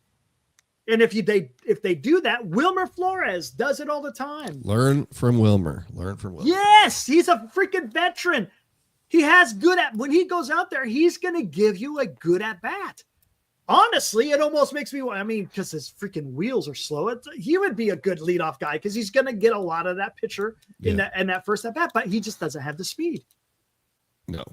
Speaker 2: And if they do that, Wilmer Flores does it all the time.
Speaker 3: Learn from Wilmer.
Speaker 2: Yes, he's a freaking veteran. He has when he goes out there, he's going to give you a good at bat. Honestly, it almost makes me, because his freaking wheels are slow. He would be a good leadoff guy because he's going to get a lot of that pitcher in that first at bat, but he just doesn't have the speed.
Speaker 3: No.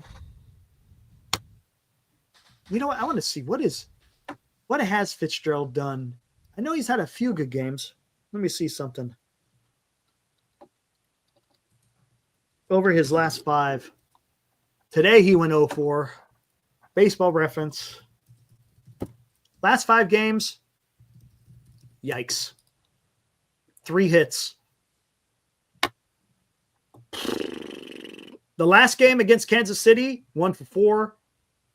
Speaker 2: You know what? I want to see what has Fitzgerald done. I know he's had a few good games. Let me see something. Over his last 5. Today he went 0-4. Baseball Reference. Last 5 games. Yikes. 3 hits, The last game against Kansas City, 1 for 4.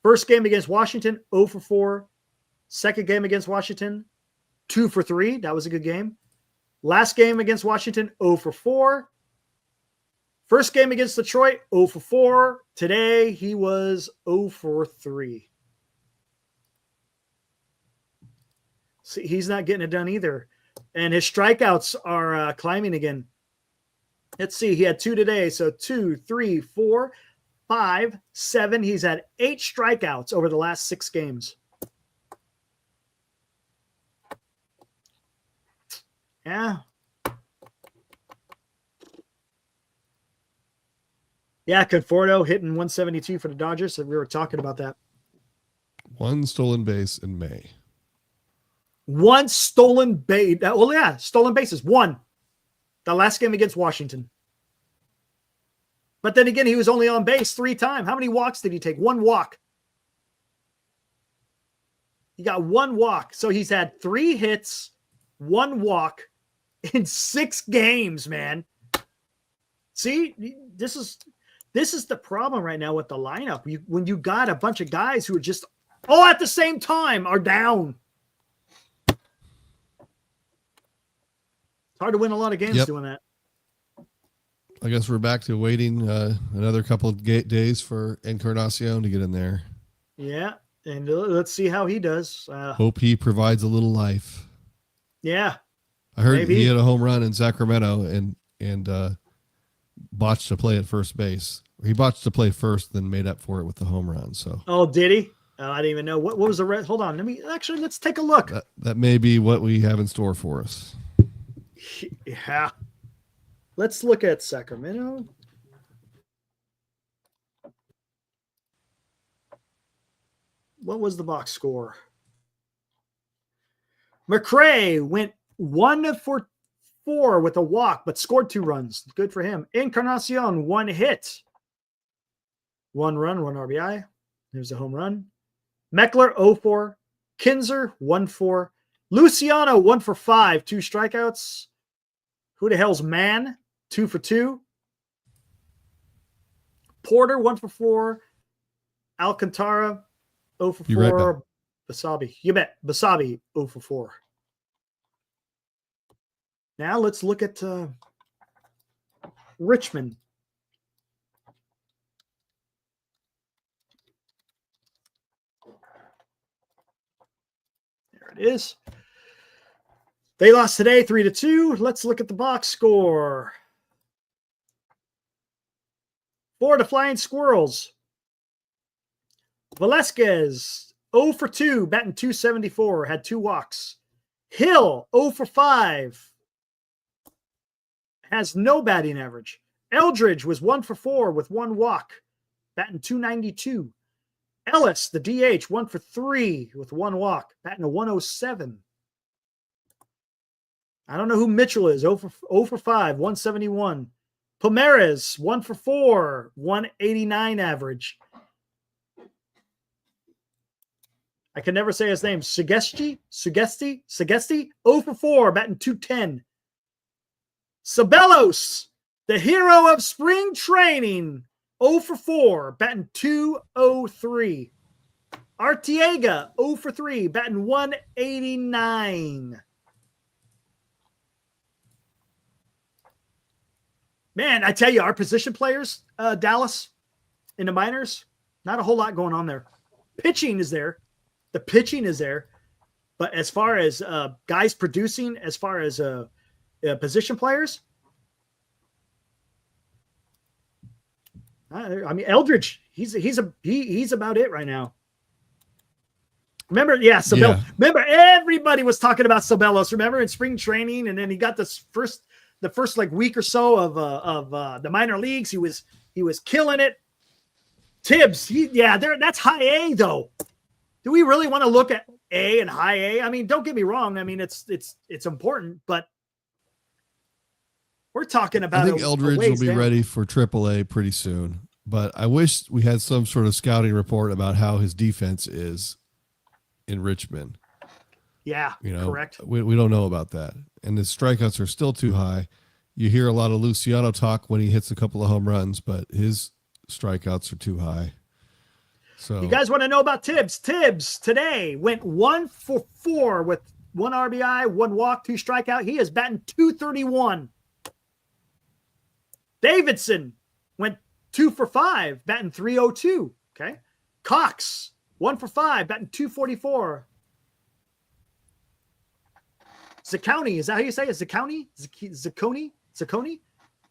Speaker 2: First game against Washington, 0 for 4. Second game against Washington, 2 for 3. That was a good game. Last game against Washington, 0 for 4. First game against Detroit, 0 for 4. Today, he was 0 for 3. See, he's not getting it done either. And his strikeouts are climbing again. Let's see. He had 2 today. So 2, 3, 4, 5, 7. He's had 8 strikeouts over the last 6 games. Yeah. Yeah, Conforto hitting 172 for the Dodgers. So we were talking about that.
Speaker 3: 1 stolen base in May.
Speaker 2: 1 stolen base. Well, yeah, stolen bases. 1. The last game against Washington. But then again, he was only on base 3 times. How many walks did he take? 1 walk. He got 1 walk. So he's had 3 hits, 1 walk in 6 games, man. See, this is the problem right now with the lineup. When you got a bunch of guys who are just all at the same time are down. It's hard to win a lot of games doing that.
Speaker 3: I guess we're back to waiting another couple of days for Encarnacion to get in there.
Speaker 2: Yeah, and let's see how he does.
Speaker 3: Hope he provides a little life.
Speaker 2: Yeah.
Speaker 3: I heard
Speaker 2: maybe.
Speaker 3: He had a home run in Sacramento and botched a play at first base. He botched a play first, then made up for it with the home run. So.
Speaker 2: Oh, did he? I didn't even know. What was the red? Hold on. Let's take a look.
Speaker 3: That may be what we have in store for us.
Speaker 2: Yeah. Let's look at Sacramento. What was the box score? McRae went 1 for 4 with a walk, but scored 2 runs. Good for him. Encarnacion, 1 hit. 1 run, 1 RBI. There's a home run. Meckler, 0-4. Kinzer, 1-4. Luciano, 1 for 5. 2 strikeouts. Who the hell's Man? 2 for 2. Porter, 1 for 4. Alcantara, 0 for 4.
Speaker 3: Right back.
Speaker 2: Basabi. You bet. Basabi, 0 for 4. Now let's look at Richmond. There it is. They lost today 3-2. Let's look at the box score. For the Flying Squirrels, Velasquez, 0 for 2, batting .274, had 2 walks. Hill, 0 for 5, has no batting average. Eldridge was 1 for 4 with 1 walk, batting .292. Ellis, the DH, 1 for 3 with 1 walk, batting a .107. I don't know who Mitchell is, 0 for 5, 171. Pomeres, 1 for 4, 189 average. I can never say his name. Sugesti, 0 for 4, batting .210. Sabelos, the hero of spring training, 0 for 4, batting .203. Arteaga, 0 for 3, batting .189. Man, I tell you, our position players, Dallas, in the minors, not a whole lot going on there. Pitching is there. The pitching is there. But as far as guys producing, as far as position players, I mean, Eldridge, he's about it right now. Remember, Sabelos. Yeah. Remember, everybody was talking about Sabelos. Remember in spring training, and then he got the first like week or so of the minor leagues. He was killing it. Tibbs, that's high A though. Do we really want to look at A and high A? I mean, don't get me wrong. I mean, it's important, but we're talking about.
Speaker 3: I think Eldridge will be ready for AAA pretty soon. But I wish we had some sort of scouting report about how his defense is in Richmond.
Speaker 2: Yeah, correct.
Speaker 3: We don't know about that. And the strikeouts are still too high. You hear a lot of Luciano talk when he hits a couple of home runs, but his strikeouts are too high. So
Speaker 2: you guys want to know about Tibbs? Tibbs today went 1 for 4 with 1 RBI, 1 walk, 2 strikeout. He is batting .231. Davidson went 2 for 5, batting .302. Okay. Cox 1 for 5, batting .244. Zacconi, is that how you say it? Zacconi? Zacconi?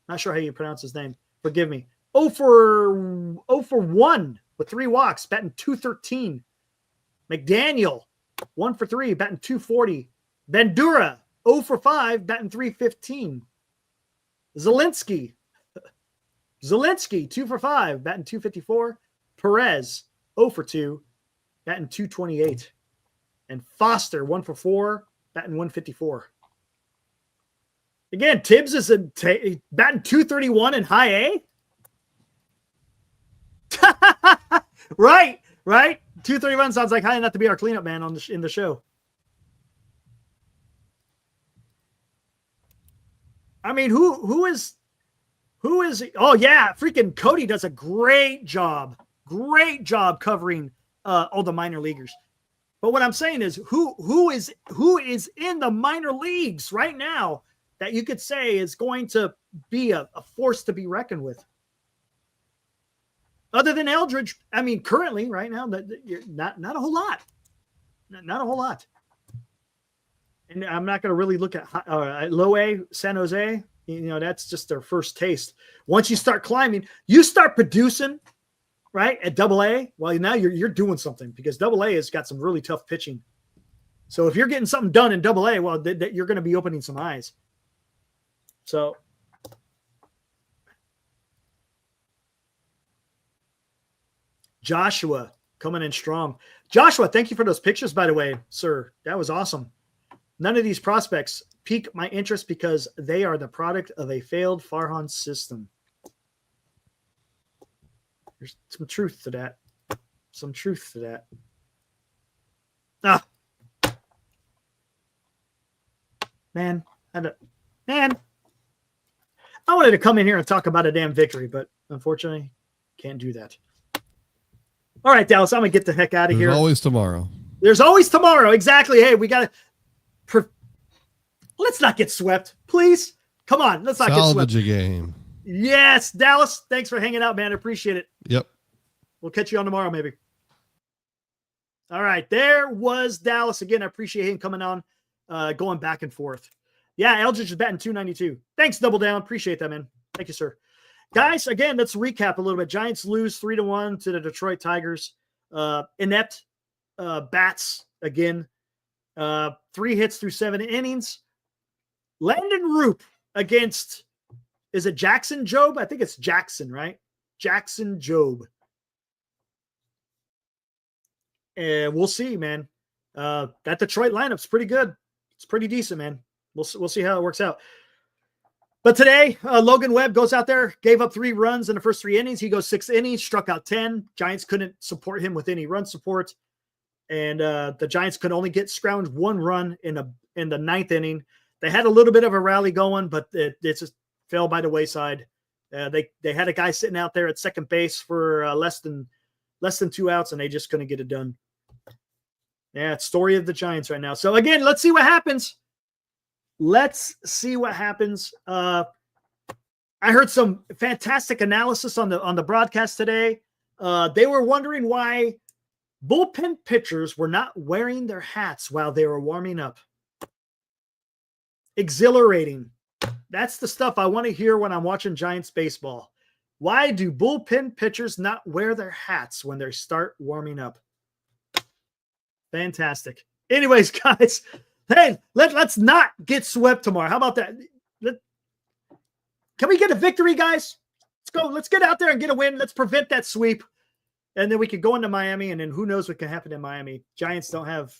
Speaker 2: Not sure how you pronounce his name. Forgive me. 0 for 1 with 3 walks, batting .213. McDaniel, 1 for 3, batting .240. Bandura, 0 for 5, batting .315. Zielinski, 2 for 5, batting .254. Perez, 0 for 2, batting .228. And Foster, 1 for 4, batting .154. Again, Tibbs is batting .231 in high A. Right. 231 sounds like high enough to be our cleanup man in the show. I mean, who is? Oh yeah, freaking Cody does a great job covering all the minor leaguers. But what I'm saying is, who is in the minor leagues right now that you could say is going to be a force to be reckoned with? Other than Eldridge, I mean, currently, right now, not a whole lot. Not a whole lot. And I'm not going to really look at low A, San Jose. You know, that's just their first taste. Once you start climbing, you start producing, right, at double A. Well, now you're doing something, because double A has got some really tough pitching. So if you're getting something done in double A, well, you're going to be opening some eyes. So Joshua coming in strong. Joshua, thank you for those pictures, by the way, sir. That was awesome. None of these prospects pique my interest because they are the product of a failed Farhan system. There's some truth to that. Man, I wanted to come in here and talk about a damn victory, but unfortunately, can't do that. All right, Dallas, I'm going to get the heck out of here.
Speaker 3: There's always tomorrow.
Speaker 2: There's always tomorrow. Exactly. Hey, we got to let's not get swept, please. Come on, let's not get swept.
Speaker 3: Salvage a game.
Speaker 2: Yes, Dallas, thanks for hanging out, man. I appreciate it.
Speaker 3: Yep.
Speaker 2: We'll catch you on tomorrow, maybe. All right, there was Dallas. Again, I appreciate him coming on, going back and forth. Yeah, Eldridge is batting .292. Thanks, Double Down. Appreciate that, man. Thank you, sir. Guys, again, let's recap a little bit. Giants lose 3-1 to the Detroit Tigers. Inept bats again. 3 hits through 7 innings. Landon Roop against, is it Jackson Job? I think it's Jackson, right? Jackson Job. And we'll see, man. That Detroit lineup's pretty good. It's pretty decent, man. We'll see how it works out. But today, Logan Webb goes out there, gave up 3 runs in the first 3 innings. He goes 6 innings, struck out 10. Giants couldn't support him with any run support. And the Giants could only get scrounged 1 run in the 9th inning. They had a little bit of a rally going, but it just fell by the wayside. They had a guy sitting out there at second base for less than 2 outs, and they just couldn't get it done. Yeah, it's story of the Giants right now. So again, let's see what happens. I heard some fantastic analysis on the broadcast today. They were wondering why bullpen pitchers were not wearing their hats while they were warming up. Exhilarating. That's the stuff I want to hear when I'm watching Giants baseball. Why do bullpen pitchers not wear their hats when they start warming up? Fantastic. Anyways, guys, hey, let's not get swept tomorrow. How about that? Can we get a victory, guys? Let's go. Let's get out there and get a win. Let's prevent that sweep. And then we could go into Miami, and then who knows what can happen in Miami. Giants don't have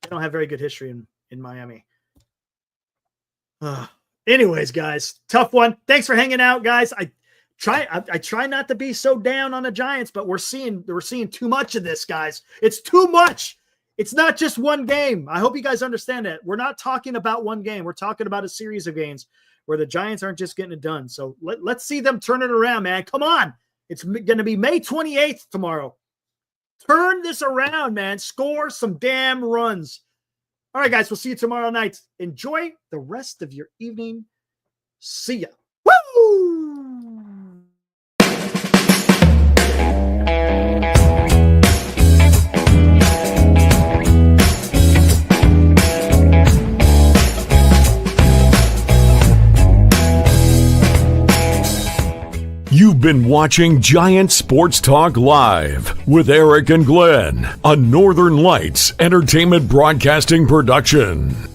Speaker 2: very good history in Miami. Anyways, guys, tough one. Thanks for hanging out, guys. I try not to be so down on the Giants, but we're seeing too much of this, guys. It's too much. It's not just one game. I hope you guys understand that. We're not talking about one game. We're talking about a series of games where the Giants aren't just getting it done. So let's see them turn it around, man. Come on. It's going to be May 28th tomorrow. Turn this around, man. Score some damn runs. All right, guys, we'll see you tomorrow night. Enjoy the rest of your evening. See ya. Woo!
Speaker 1: You've been watching Giant Sports Talk Live with Eric and Glenn, a Northern Lights Entertainment Broadcasting production.